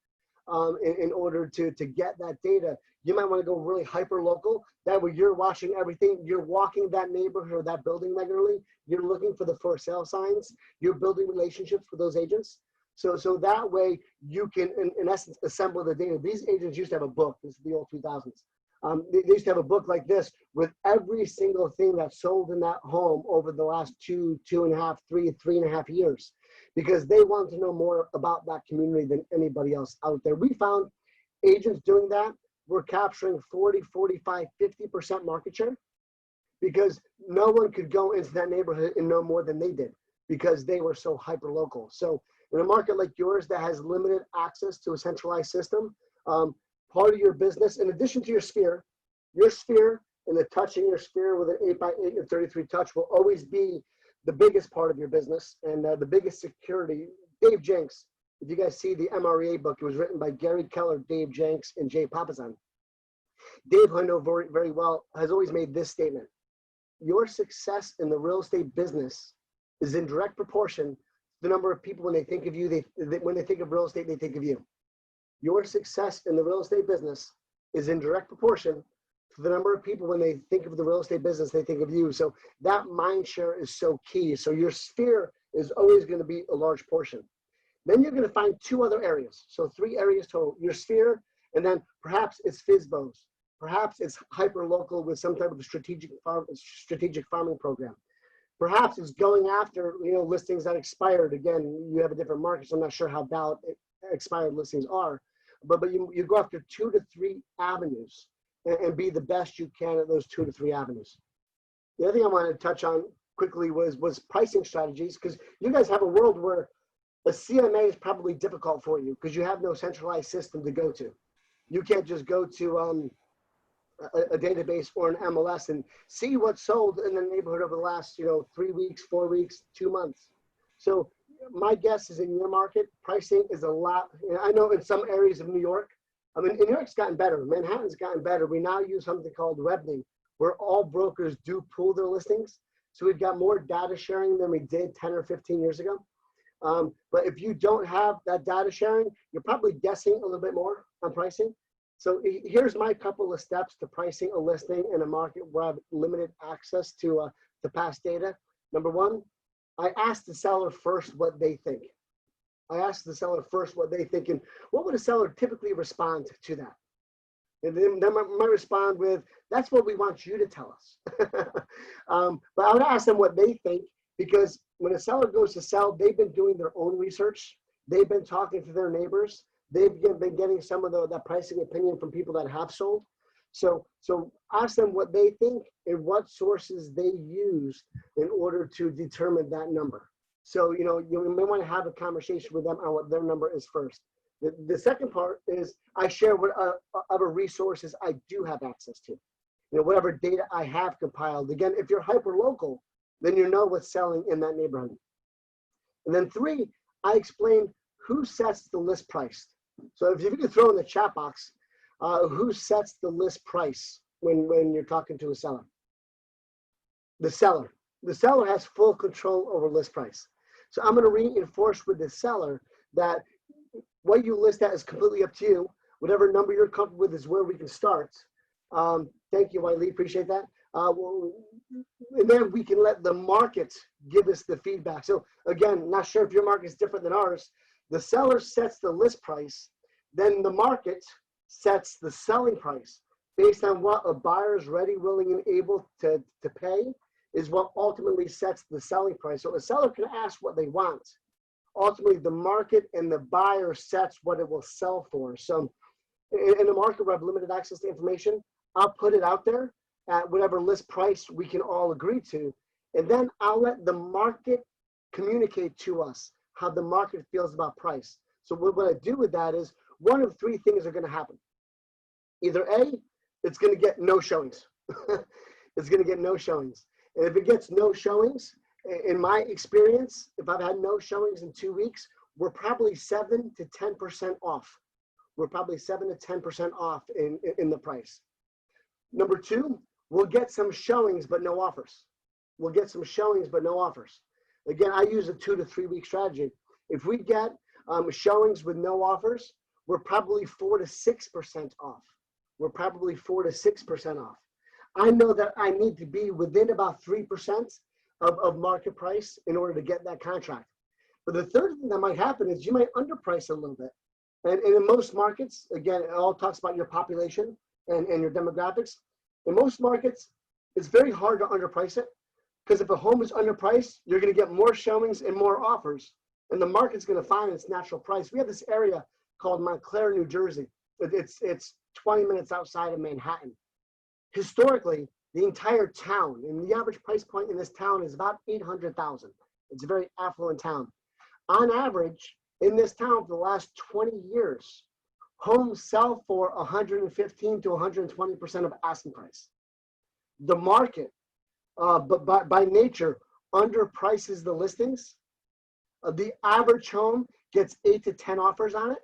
in order to get that data, you might want to go really hyper local. That way you're watching everything. You're walking that neighborhood or that building regularly. You're looking for the for sale signs. You're building relationships with those agents. So that way you can, in essence, assemble the data. These agents used to have a book. This is the old 2000s. They used to have a book like this with every single thing that sold in that home over the last 2.5, 3.5 years, because they wanted to know more about that community than anybody else out there. We found agents doing that were capturing 40, 45, 50% market share, because no one could go into that neighborhood and know more than they did, because they were so hyper local. So in a market like yours that has limited access to a centralized system, part of your business, in addition to your sphere and the touching your sphere with an 8x8 and 33 touch will always be the biggest part of your business and the biggest security. Dave Jenks, if you guys see the MREA book, it was written by Gary Keller, Dave Jenks, and Jay Papasan. Dave, who I know very, very well, has always made this statement: your success in the real estate business is in direct proportion to the number of people when they think of you, when they think of real estate, they think of you. Your success in the real estate business is in direct proportion to the number of people when they think of the real estate business, they think of you. So that mind share is so key. So your sphere is always going to be a large portion. Then you're going to find two other areas. So 3 areas total: your sphere, and then perhaps it's FSBOs. Perhaps it's hyper local with some type of strategic farming program. Perhaps it's going after, listings that expired. Again, you have a different market, so I'm not sure how valid expired listings are. But you go after 2 to 3 avenues and be the best you can at those 2 to 3 avenues. The other thing I wanted to touch on quickly was pricing strategies, because you guys have a world where a CMA is probably difficult for you because you have no centralized system to go to. You can't just go to a database or an MLS and see what sold in the neighborhood over the last 3 weeks, 4 weeks, 2 months. So my guess is in your market, pricing is a lot. I know in some areas of New York, New York's gotten better. Manhattan's gotten better. We now use something called Webney, where all brokers do pool their listings. So we've got more data sharing than we did 10 or 15 years ago. But if you don't have that data sharing, you're probably guessing a little bit more on pricing. So here's my couple of steps to pricing a listing in a market where I have limited access to past data. Number 1, I ask the seller first what they think. And what would a seller typically respond to that? And then they might respond with, that's what we want you to tell us. But I would ask them what they think, because when a seller goes to sell, they've been doing their own research. They've been talking to their neighbors. They've been getting some of that pricing opinion from people that have sold. So ask them what they think and what sources they use in order to determine that number. So, you may want to have a conversation with them on what their number is first. The second part is I share what other resources I do have access to. Whatever data I have compiled. Again, if you're hyper local, then you know what's selling in that neighborhood. And then 3, I explain who sets the list price. So if you could throw in the chat box, who sets the list price when you're talking to a seller? The seller. The seller has full control over list price. So I'm going to reinforce with the seller that what you list at is completely up to you. Whatever number you're comfortable with is where we can start. Thank you, Wiley. Appreciate that. And then we can let the market give us the feedback. So again, not sure if your market is different than ours. The seller sets the list price, then the market sets the selling price based on what a buyer is ready, willing, and able to pay is what ultimately sets the selling price. So a seller can ask what they want. Ultimately, the market and the buyer sets what it will sell for. So in a market where I have limited access to information, I'll put it out there at whatever list price we can all agree to. And then I'll let the market communicate to us how the market feels about price. So what I do with that is one of three things are going to happen. Either A, it's going to get no showings. It's going to get no showings. And if it gets no showings, in my experience, if I've had no showings in 2 weeks, we're probably 7 to 10% off. We're probably 7 to 10% off in the price. Number two, we'll get some showings, but no offers. We'll get some showings, but no offers. Again, I use a 2 to 3 week strategy. If we get showings with no offers, we're probably 4 to 6% off. We're probably 4 to 6% off. I know that I need to be within about 3% of market price in order to get that contract. But the third thing that might happen is you might underprice a little bit. And in most markets, again, it all talks about your population and your demographics. In most markets, it's very hard to underprice it, because if a home is underpriced, you're going to get more showings and more offers, and the market's going to find its natural price. We have this area called Montclair, New Jersey. It's 20 minutes outside of Manhattan. Historically, the entire town, and the average price point in this town is about $800,000. It's a very affluent town. On average, in this town for the last 20 years, homes sell for 115 to 120% of asking price. The market, but by nature, underprices the listings. The average home gets 8 to 10 offers on it,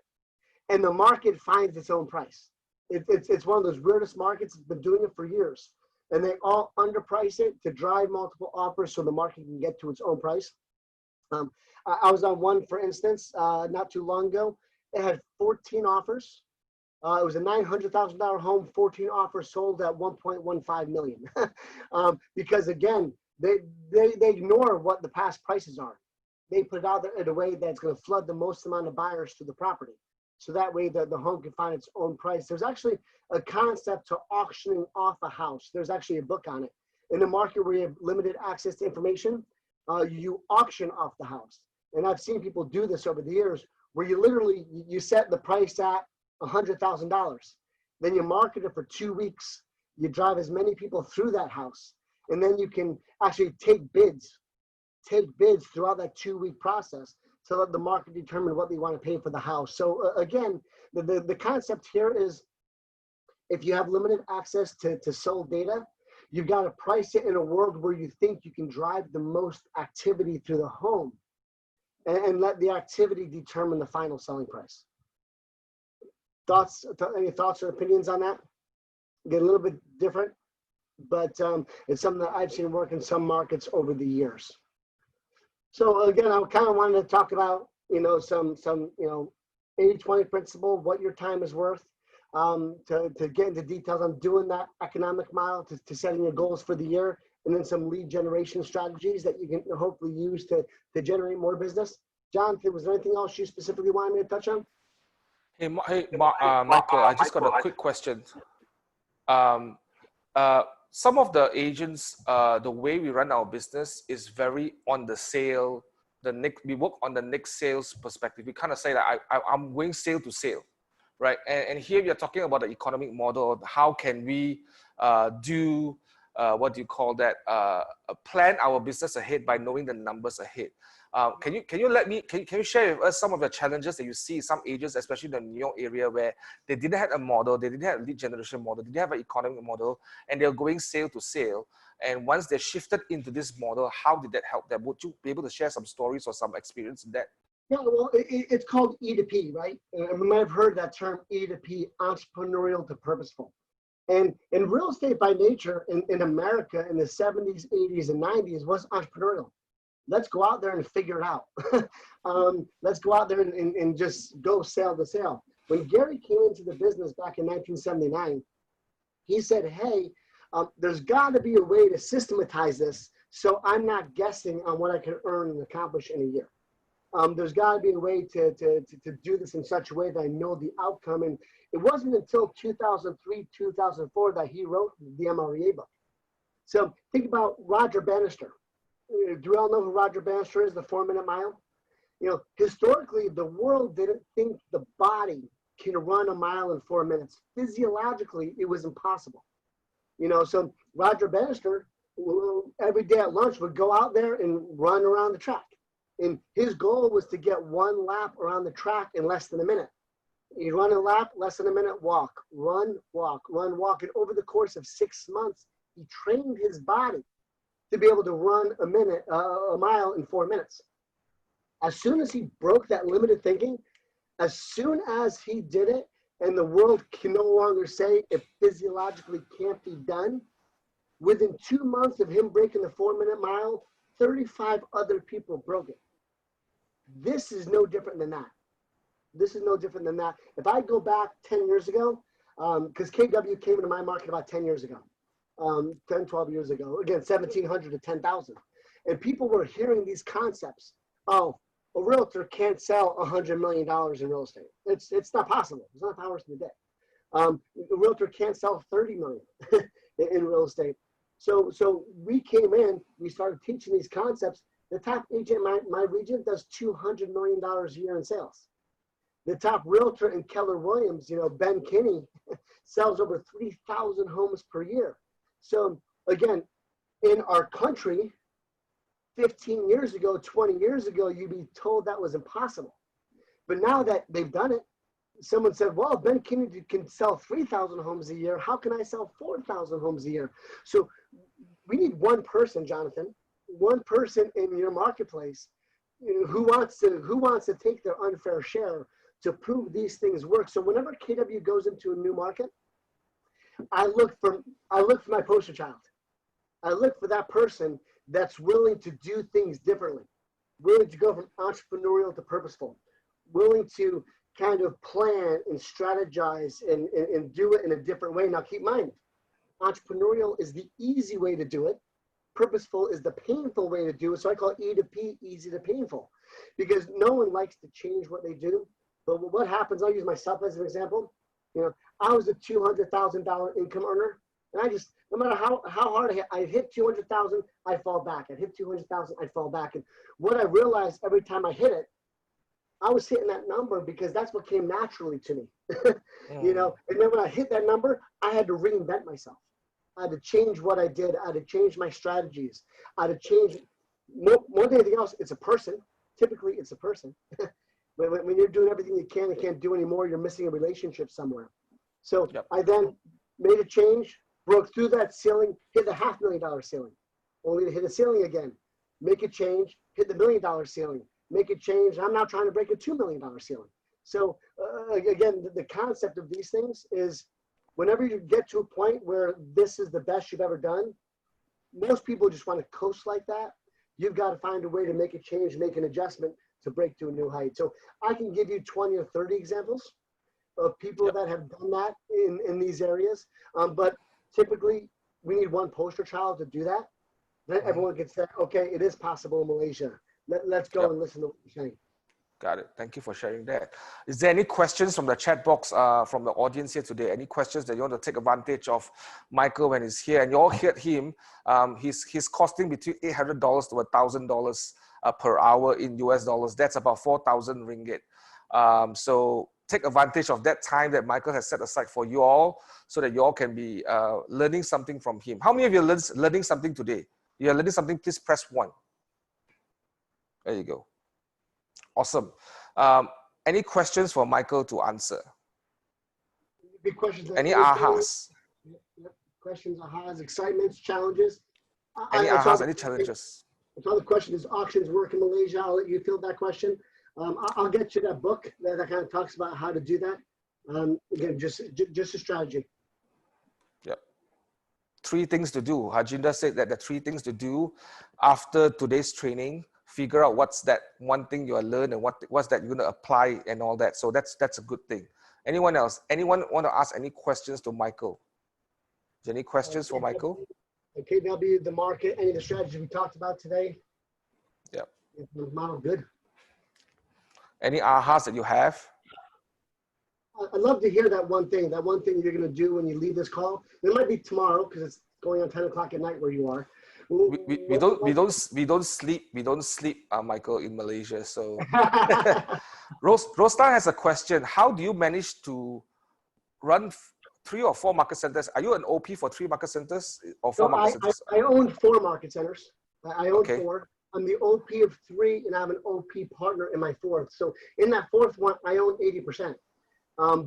and the market finds its own price. It's one of those weirdest markets. It's been doing it for years, and they all underprice it to drive multiple offers so the market can get to its own price. I was on one, for instance, not too long ago. It had 14 offers. It was a $900,000 home, 14 offers, sold at $1.15 million. Because again, they ignore what the past prices are. They put it out there in a way that's going to flood the most amount of buyers to the property. So that way the home can find its own price. There's actually a concept to auctioning off a house. There's actually a book on it. In a market where you have limited access to information, you auction off the house. And I've seen people do this over the years, where you literally, you set the price at $100,000. Then you market it for 2 weeks. You drive as many people through that house. And then you can actually take bids throughout that 2 week process to let the market determine what they want to pay for the house. So again, the concept here is, if you have limited access to sold data, you've got to price it in a world where you think you can drive the most activity through the home, and let the activity determine the final selling price. Any thoughts or opinions on that? Get a little bit different, but it's something that I've seen work in some markets over the years. So again, I kind of wanted to talk about, some 80-20 principle, what your time is worth, to get into details on doing that economic model, to setting your goals for the year, and then some lead generation strategies that you can hopefully use to generate more business. Jonathan, was there anything else you specifically wanted me to touch on? Hey, Michael, I just got a quick question. Some of the agents, the way we run our business is very on the sale. We work on the next sales perspective. We kind of say that I'm going sale to sale, right? And here we are talking about the economic model. How can we do what do you call that? Plan our business ahead by knowing the numbers ahead. Can you share with us some of the challenges that you see some agents, especially in the New York area, where they didn't have a model, they didn't have a lead generation model, they didn't have an economic model, and they're going sale to sale. And once they shifted into this model, how did that help them? Would you be able to share some stories or some experience in that? Yeah, well, it's called E to P, right? And we might have heard that term, E to P, entrepreneurial to purposeful. And in real estate by nature in America in the 70s, 80s, and 90s was entrepreneurial. Let's go out there and figure it out. Let's go out there and just go sale to sale. When Gary came into the business back in 1979, he said, hey, there's got to be a way to systematize this so I'm not guessing on what I can earn and accomplish in a year. There's got to be a way to do this in such a way that I know the outcome. And it wasn't until 2003, 2004 that he wrote the MREA book. So think about Roger Bannister. Do we all know who Roger Bannister is, the 4-minute mile? Historically, the world didn't think the body can run a mile in 4 minutes. Physiologically, it was impossible. You know, so Roger Bannister every day at lunch would go out there and run around the track. And his goal was to get one lap around the track in less than a minute. He'd run a lap, less than a minute, walk, run, walk, run, walk. And over the course of 6 months, he trained his body to be able to run a mile in 4 minutes. As soon as he broke that limited thinking, as soon as he did it, and the world can no longer say it physiologically can't be done, within 2 months of him breaking the 4-minute mile, 35 other people broke it. This is no different than that. This is no different than that. If I go back 10 years ago, because KW came into my market about 10 years ago, 10, 12 years ago, again, 1,700 to 10,000. And people were hearing these concepts. Oh, a realtor can't sell $100 million in real estate. It's not possible. It's not hours in the day. A realtor can't sell 30 million in real estate. So we came in, we started teaching these concepts. The top agent in my region does $200 million a year in sales. The top realtor in Keller Williams, you know, Ben Kinney, sells over 3,000 homes per year. So again, in our country, 15 years ago, 20 years ago, you'd be told that was impossible. But now that they've done it, someone said, well, Ben Kinney can sell 3,000 homes a year. How can I sell 4,000 homes a year? So we need one person, Jonathan, one person in your marketplace, you know, who wants to take their unfair share to prove these things work. So whenever KW goes into a new market, I look for my poster child. I look for that person that's willing to do things differently, willing to go from entrepreneurial to purposeful, willing to kind of plan and strategize and do it in a different way. Now keep in mind, entrepreneurial is the easy way to do it. Purposeful is the painful way to do it. So I call E to P, easy to painful, because no one likes to change what they do. But what happens, I'll use myself as an example. You know, I was a $200,000 income earner, and I just, no matter how hard I hit 200,000, I'd fall back. I'd hit 200,000, I'd fall back. And what I realized every time I hit it, I was hitting that number because that's what came naturally to me. You know, and then when I hit that number, I had to reinvent myself. I had to change what I did. I had to change my strategies. I had to change, more than anything else, it's a person. Typically, it's a person. When you're doing everything you can and can't do anymore, you're missing a relationship somewhere. So I then made a change, broke through that ceiling, hit the $500,000 ceiling, only to hit a ceiling again. Make a change, hit the $1 million ceiling, make a change. I'm now trying to break a $2 million ceiling. So again, the concept of these things is whenever you get to a point where this is the best you've ever done, most people just want to coast like that. You've got to find a way to make a change, make an adjustment to break to a new height. So I can give you 20 or 30 examples of people that have done that in these areas. But typically we need one poster child to do that. Then everyone can say, okay, it is possible in Malaysia. Let's go and listen to what you're saying. Got it. Thank you for sharing that. Is there any questions from the chat box from the audience here today? Any questions that you want to take advantage of Michael when he's here? And you all heard him. He's costing between $800 to $1,000 per hour in US dollars. That's about 4,000 ringgit. So take advantage of that time that Michael has set aside for you all so that you all can be learning something from him. How many of you are learning something today? You're learning something, please press 1. There you go. Awesome. Any questions for Michael to answer? Big questions. Any ahas? Questions, ahas, excitements, challenges. Any ahas, any challenges? So the question is, auctions work in Malaysia? I'll let you field that question. I'll get you that book that kind of talks about how to do that. Again, just a strategy. Yep. 3 things to do. Harjinder said that the 3 things to do after today's training. Figure out what's that one thing you learn and what's that you're going to apply and all that. So that's a good thing. Anyone else? Anyone want to ask any questions to Michael? Is there any questions for Michael? KW, the market, any of the strategies we talked about today? Yep. Model good. Any ahas that you have? I'd love to hear that one thing you're going to do when you leave this call. It might be tomorrow because it's going on 10 o'clock at night where you are. we don't sleep, Michael, in Malaysia. So Rostan has a question. How do you manage to run 3 or 4 market centers? Are you an OP for 3 market centers or 4 market centers? I own 4 market centers. I own 4. I'm the OP of 3, and I have an OP partner in my 4th. So in that 4th one, I own 80%.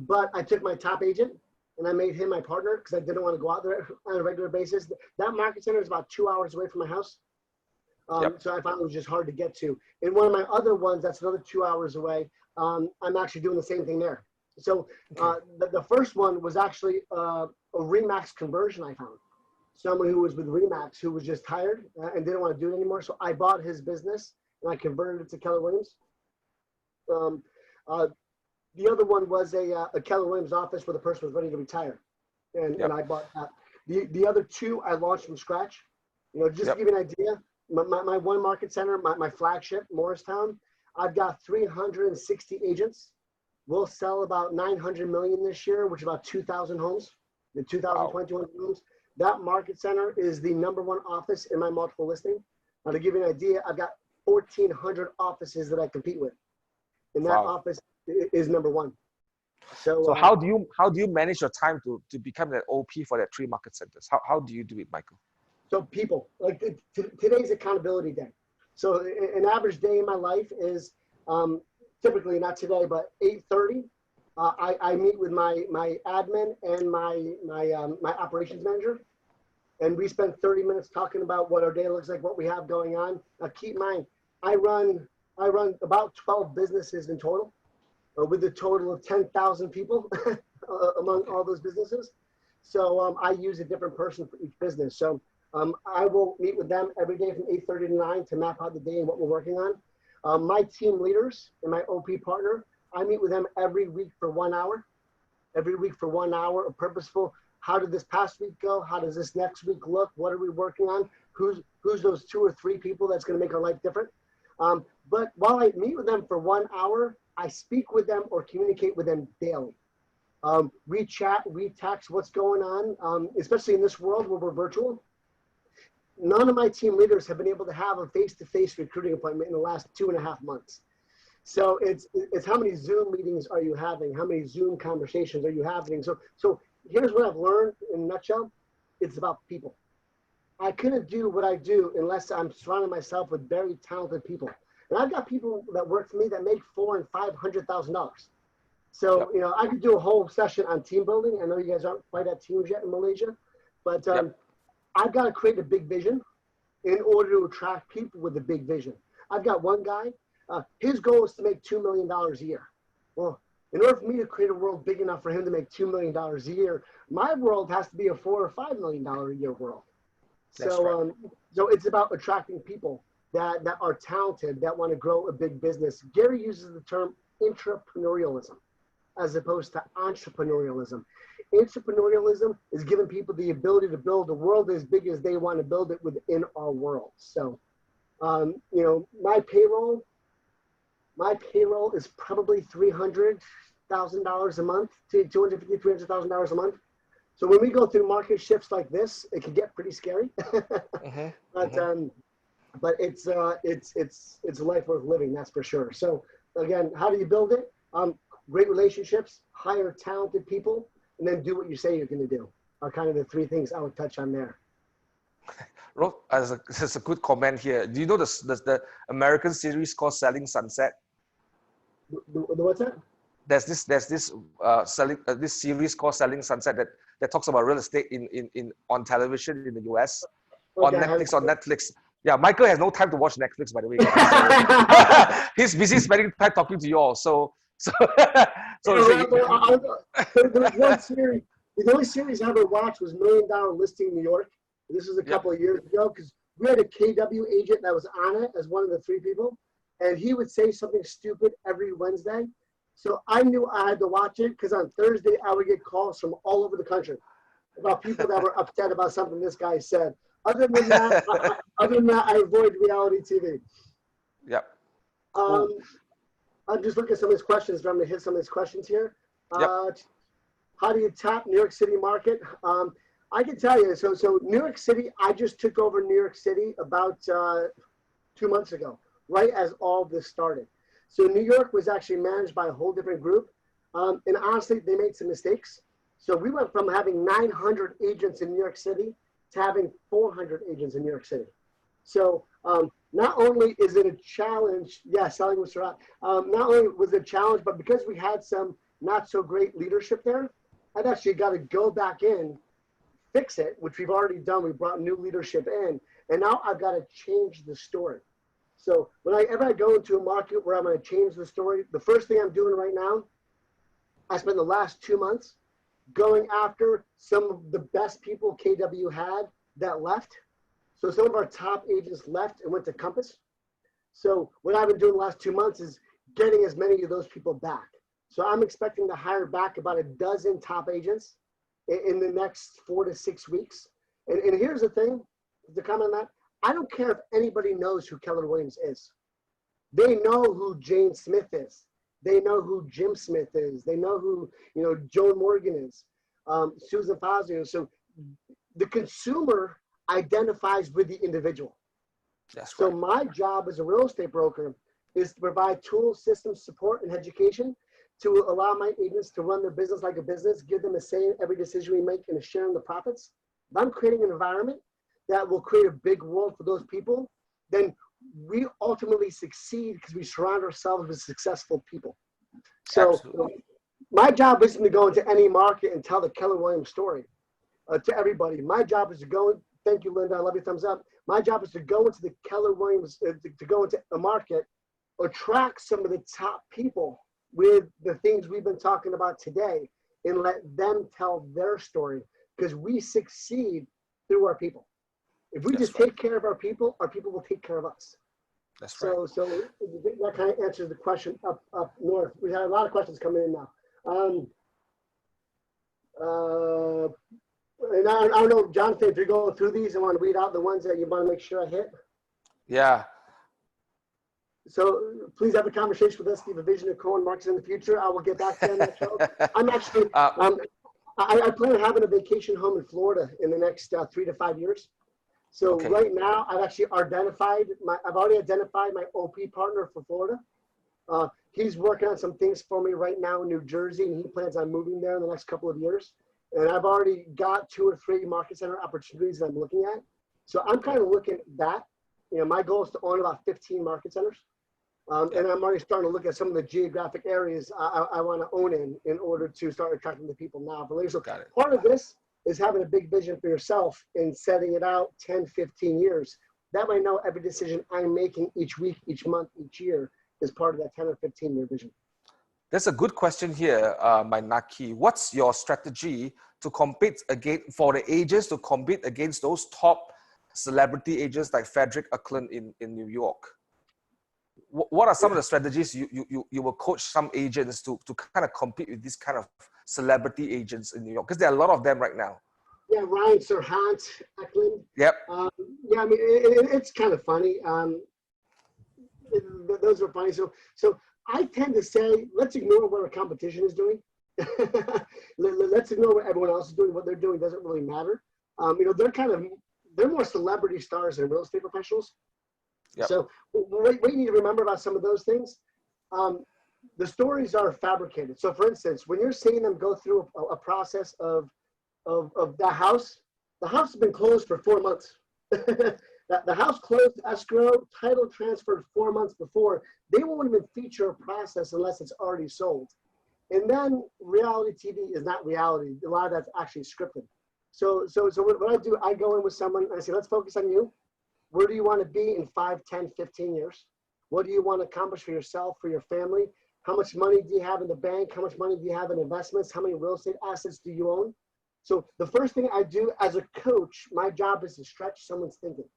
But I took my top agent and I made him my partner because I didn't want to go out there on a regular basis. That market center is about 2 hours away from my house. So I found it was just hard to get to. In one of my other ones, that's another 2 hours away. I'm actually doing the same thing there. So the first one was actually a Remax conversion I found. Someone who was with Remax who was just tired and didn't want to do it anymore. So I bought his business and I converted it to Keller Williams. The other one was a Keller Williams office where the person was ready to retire. And I bought that. The other 2 I launched from scratch. Just to give you an idea, my one market center, my flagship, Morristown, I've got 360 agents. We'll sell about 900 million this year, which is about 2,000 homes, the 2,021 homes. That market center is the #1 office in my multiple listing. Now, to give you an idea, I've got 1,400 offices that I compete with, and that office is #1. So how do you manage your time to become that OP for that 3 market centers? How do you do it, Michael? So people, like today's accountability day. So an average day in my life is typically, not today, but 8:30. I meet with my admin and my operations manager, and we spend 30 minutes talking about what our day looks like, what we have going on. Now, keep in mind, I run about 12 businesses in total, with a total of 10,000 people among all those businesses. So I use a different person for each business. So I will meet with them every day from 8:30 to 9 to map out the day and what we're working on. My team leaders and my OP partner, I meet with them every week for 1 hour. Every week for 1 hour of purposeful. How did this past week go? How does this next week look? What are we working on? Who's those 2 or 3 people that's going to make our life different? But while I meet with them for 1 hour, I speak with them or communicate with them daily. We chat, we text what's going on, especially in this world where we're virtual. None of my team leaders have been able to have a face-to-face recruiting appointment in the last 2.5 months. So it's how many Zoom meetings are you having? How many Zoom conversations are you having? So here's what I've learned in a nutshell. It's about people. I couldn't do what I do unless I'm surrounding myself with very talented people. And I've got people that work for me that make $400,000 and $500,000. So, I could do a whole session on team building. I know you guys aren't quite at teams yet in Malaysia, but I've got to create a big vision in order to attract people with a big vision. I've got one guy, his goal is to make $2 million a year. Well, in order for me to create a world big enough for him to make $2 million a year, my world has to be a $4 or $5 million a year world. So, so it's about attracting people that are talented, that want to grow a big business. Gary uses the term intrapreneurialism as opposed to entrepreneurialism. Entrepreneurialism is giving people the ability to build a world as big as they want to build it within our world. So, my payroll is probably $300,000 a month to $250,000, $300,000 a month. So when we go through market shifts like this, it can get pretty scary. But it's a life worth living, that's for sure. So again, how do you build it? Great relationships, hire talented people, and then do what you say you're going to do are kind of the 3 things I would touch on there. There's a good comment here. Do you know the American series called Selling Sunset? What's that? There's this series called Selling Sunset that talks about real estate on television in the US, on Netflix. Yeah, Michael has no time to watch Netflix, by the way. So he's busy spending time talking to you all. There's one series. The only series I ever watched was $1 Million Listing New York. This was a couple of years ago because we had a KW agent that was on it as one of the 3 people, and he would say something stupid every Wednesday. So I knew I had to watch it because on Thursday I would get calls from all over the country about people that were upset about something this guy said. Other than that, I avoid reality TV. Yep. I'm just looking at some of these questions. I'm going to hit some of these questions here. Yep. How do you tap New York City market? I can tell you. So New York City, I just took over New York City about 2 months ago, right as all this started. So New York was actually managed by a whole different group. And honestly, they made some mistakes. So we went from having 900 agents in New York City to having 400 agents in New York City. So not only is it a challenge, yeah, selling with Surat, not only was it a challenge, but because we had some not so great leadership there, I've actually got to go back in, fix it, which we've already done. We brought new leadership in, and now I've got to change the story. So whenever I go into a market where I'm going to change the story, the first thing I'm doing right now, I spent the last 2 months going after some of the best people KW had that left. So some of our top agents left and went to Compass. So what I've been doing the last 2 months is getting as many of those people back. So I'm expecting to hire back about a dozen top agents in the next 4 to 6 weeks. And here's the thing, to comment on that, I don't care if anybody knows who Keller Williams is. They know who Jane Smith is. They know who Jim Smith is. They know who, Joan Morgan is, Susan Fazio. So the consumer identifies with the individual. That's so right. My job as a real estate broker is to provide tools, systems, support, and education to allow my agents to run their business like a business, give them a say in every decision we make and a share in the profits. If I'm creating an environment that will create a big world for those people, then we ultimately succeed because we surround ourselves with successful people. So my job isn't to go into any market and tell the Keller Williams story to everybody. My job is to go, thank you, Linda, I love your thumbs up. My job is to go into the Keller Williams, to go into a market, attract some of the top people with the things we've been talking about today and let them tell their story, because we succeed through our people. If we just take care of our people will take care of us. That's right. So that kind of answers the question up north. We had a lot of questions coming in now. And I don't know, Jonathan, if you're going through these, I want to read out the ones that you want to make sure I hit. Yeah. So please have a conversation with us. Give a vision of Cohen Marks in the future. I will get back to you on that show. I'm actually, I plan on having a vacation home in Florida in the next 3 to 5 years. So right now, I've actually I've already identified my OP partner for Florida. He's working on some things for me right now in New Jersey, and he plans on moving there in the next couple of years. And I've already got 2 or 3 market center opportunities that I'm looking at. So I'm kind of looking at that. My goal is to own about 15 market centers. And I'm already starting to look at some of the geographic areas I want to own in order to start attracting the people now. So part of this is having a big vision for yourself and setting it out 10, 15 years. That way I know every decision I'm making each week, each month, each year is part of that 10 or 15 year vision. There's a good question here, my Naki. What's your strategy to compete for the agents to compete against those top celebrity agents like Frederick Uckland in New York? What are some of the strategies you will coach some agents to kind of compete with these kind of celebrity agents in New York? Because there are a lot of them right now. Yeah, Ryan Serhant, Uckland. Yep. Yeah, I mean, it's kind of funny. Those are funny. So I tend to say, let's ignore what our competition is doing. Let's ignore what everyone else is doing. What they're doing doesn't really matter. They're more celebrity stars than real estate professionals. Yep. So what you need to remember about some of those things, the stories are fabricated. So for instance, when you're seeing them go through a process of the house has been closed for 4 months. The house closed escrow, title transferred 4 months before. They won't even feature a process unless it's already sold. And then reality TV is not reality. A lot of that's actually scripted. So what I do, I go in with someone and I say, let's focus on you. Where do you want to be in 5, 10, 15 years? What do you want to accomplish for yourself, for your family? How much money do you have in the bank? How much money do you have in investments? How many real estate assets do you own? So the first thing I do as a coach, my job is to stretch someone's thinking,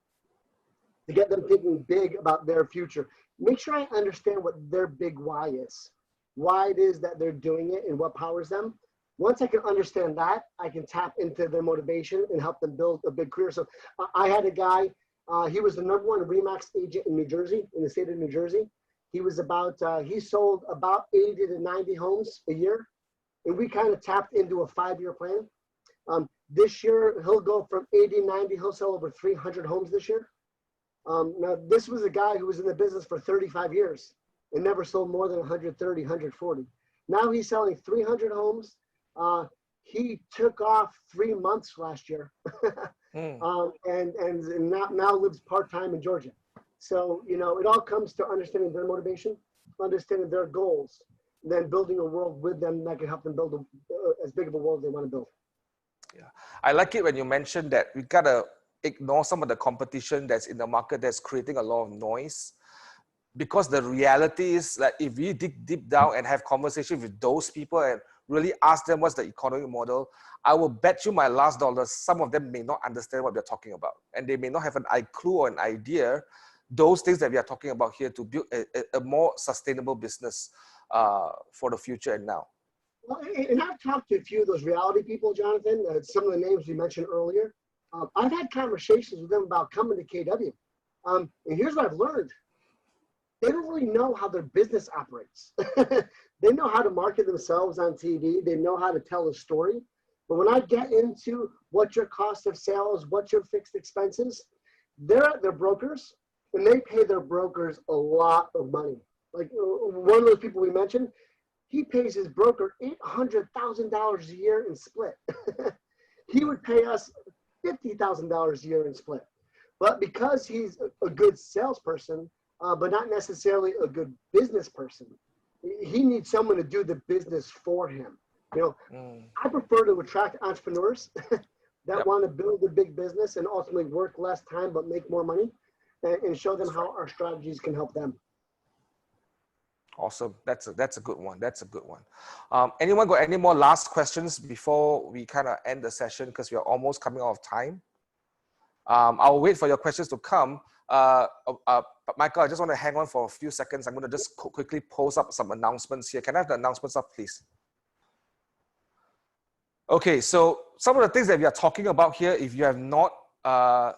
to get them thinking big about their future. Make sure I understand what their big why is, why it is that they're doing it and what powers them. Once I can understand that, I can tap into their motivation and help them build a big career. So I had a guy, he was the #1 RE/MAX agent in New Jersey, in the state of New Jersey. He was he sold about 80 to 90 homes a year. And we kind of tapped into a 5-year plan. This year, he'll go from 80, 90, he'll sell over 300 homes this year. Now, this was a guy who was in the business for 35 years and never sold more than 130, 140. Now he's selling 300 homes. He took off 3 months last year and now lives part-time in Georgia. So, you know, it all comes to understanding their motivation, understanding their goals, and then building a world with them that can help them build as big of a world they want to build. Yeah, I like it when you mentioned that we gotta ignore some of the competition that's in the market that's creating a lot of noise. Because the reality is that if we dig deep down and have conversation with those people and really ask them what's the economic model, I will bet you my last dollar, some of them may not understand what they're talking about. And they may not have an clue or an idea, those things that we are talking about here to build a more sustainable business for the future and now. Well, and I've talked to a few of those reality people, Jonathan, some of the names you mentioned earlier. I've had conversations with them about coming to KW. And here's what I've learned. They don't really know how their business operates. They know how to market themselves on TV. They know how to tell a story. But when I get into what's your cost of sales, what's your fixed expenses, they're brokers, and they pay their brokers a lot of money. Like one of those people we mentioned, he pays his broker $800,000 a year in split. He would pay us $50,000 a year in split. But because he's a good salesperson, but not necessarily a good business person, he needs someone to do the business for him. You know, I prefer to attract entrepreneurs that want to build a big business and ultimately work less time but make more money, and show them how our strategies can help them. Awesome. That's a good one. That's a good one. Anyone got any more last questions before we kind of end the session, because we are almost coming out of time? I'll wait for your questions to come. Michael, I just want to hang on for a few seconds. I'm going to just quickly post up some announcements here. Can I have the announcements up, please? Okay, so some of the things that we are talking about here, if you have not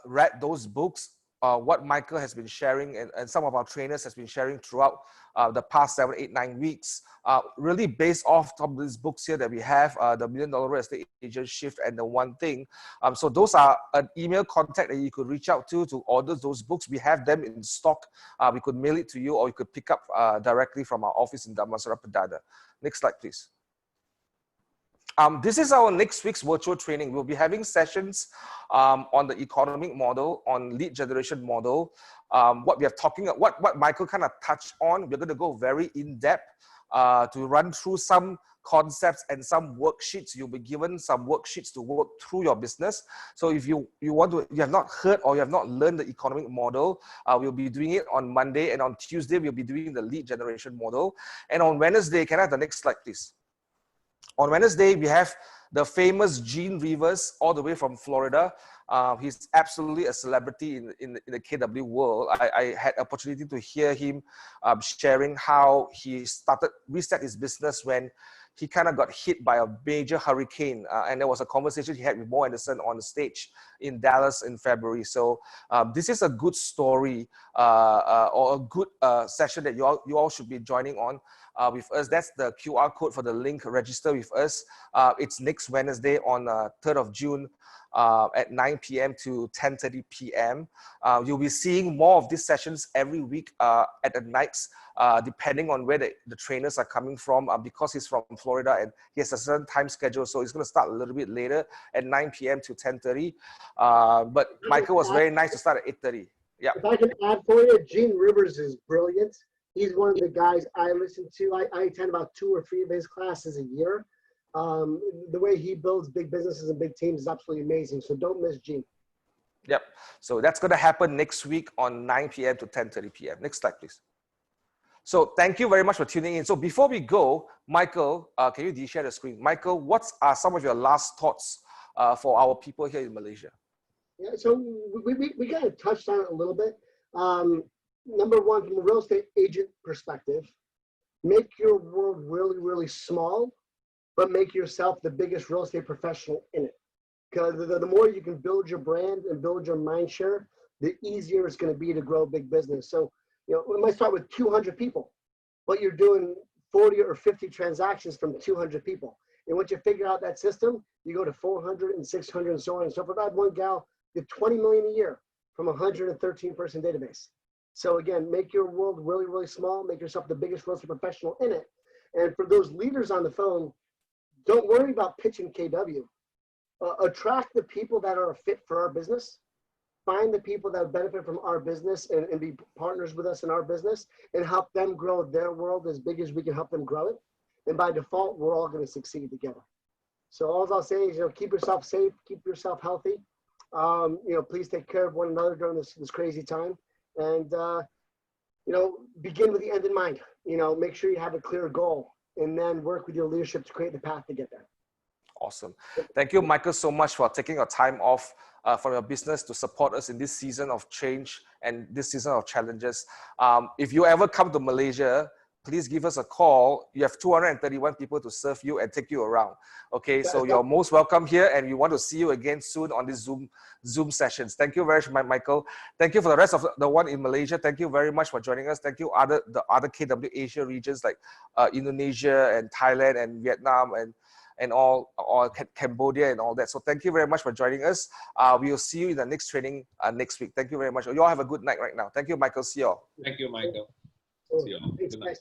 read those books, what Michael has been sharing and some of our trainers has been sharing throughout the past 7, 8, 9 weeks, really based off of these books here that we have, the $1 Million Real Estate Agent Shift and the One Thing. So those are an email contact that you could reach out to order those books. We have them in stock. We could mail it to you, or you could pick up directly from our office in Damansara Perdana. Next slide, please. This is our next week's virtual training. We'll be having sessions on the economic model, on lead generation model. What we are talking about, what Michael kind of touched on, we're going to go very in depth to run through some concepts and some worksheets. You'll be given some worksheets to work through your business. So if you have not heard or you have not learned the economic model, we'll be doing it on Monday, and on Tuesday we'll be doing the lead generation model. And on Wednesday, can I have the next slide, please? On Wednesday, we have the famous Gene Rivers, all the way from Florida. He's absolutely a celebrity in the KW world. I had opportunity to hear him sharing how he reset his business when he kind of got hit by a major hurricane. And there was a conversation he had with Mo Anderson on the stage in Dallas in February. So this is a good story or a good session that you all should be joining on with us. That's the QR code for the link. Register with us. It's next Wednesday on 3rd of June at 9 p.m. to 10:30 p.m. You'll be seeing more of these sessions every week at the nights, depending on where the trainers are coming from, because he's from Florida and he has a certain time schedule. So he's going to start a little bit later at 9 p.m. to 10:30. But Michael was very nice to start at 8:30. Yeah. If I can add for you, Gene Rivers is brilliant. He's one of the guys I listen to. I attend about 2 or 3 of his classes a year. The way he builds big businesses and big teams is absolutely amazing. So don't miss Gene. Yep. So that's going to happen next week on 9 p.m. to 10:30 p.m. Next slide, please. So thank you very much for tuning in. So before we go, Michael, can you de-share the screen? Michael, what are some of your last thoughts for our people here in Malaysia? Yeah, so we kind of touched on it a little bit. Number one, from a real estate agent perspective, make your world really, really small, but make yourself the biggest real estate professional in it. Because the more you can build your brand and build your mind share, the easier it's going to be to grow a big business. So, you know, we might start with 200 people, but you're doing 40 or 50 transactions from 200 people. And once you figure out that system, you go to 400 and 600 and so on and so forth. I had one gal get 20 million a year from a 113 person database. So again, make your world really, really small. Make yourself the biggest real estate professional in it. And for those leaders on the phone, don't worry about pitching KW. Attract the people that are a fit for our business. Find the people that benefit from our business and be partners with us in our business and help them grow their world as big as we can help them grow it. And by default, we're all going to succeed together. So all I'll say is, keep yourself safe, keep yourself healthy. Please take care of one another during this crazy time. And, begin with the end in mind. Make sure you have a clear goal and then work with your leadership to create the path to get there. Awesome. Thank you, Michael, so much for taking your time off from your business to support us in this season of change and this season of challenges. If you ever come to Malaysia, please give us a call. You have 231 people to serve you and take you around. Okay, so you're most welcome here, and we want to see you again soon on these Zoom sessions. Thank you very much, Michael. Thank you for the rest of the one in Malaysia. Thank you very much for joining us. Thank you the other KW Asia regions like Indonesia and Thailand and Vietnam and all Cambodia and all that. So thank you very much for joining us. We will see you in the next training next week. Thank you very much. You all have a good night right now. Thank you, Michael. See you all. Thank you, Michael. See you all. Thanks, Good night. guys.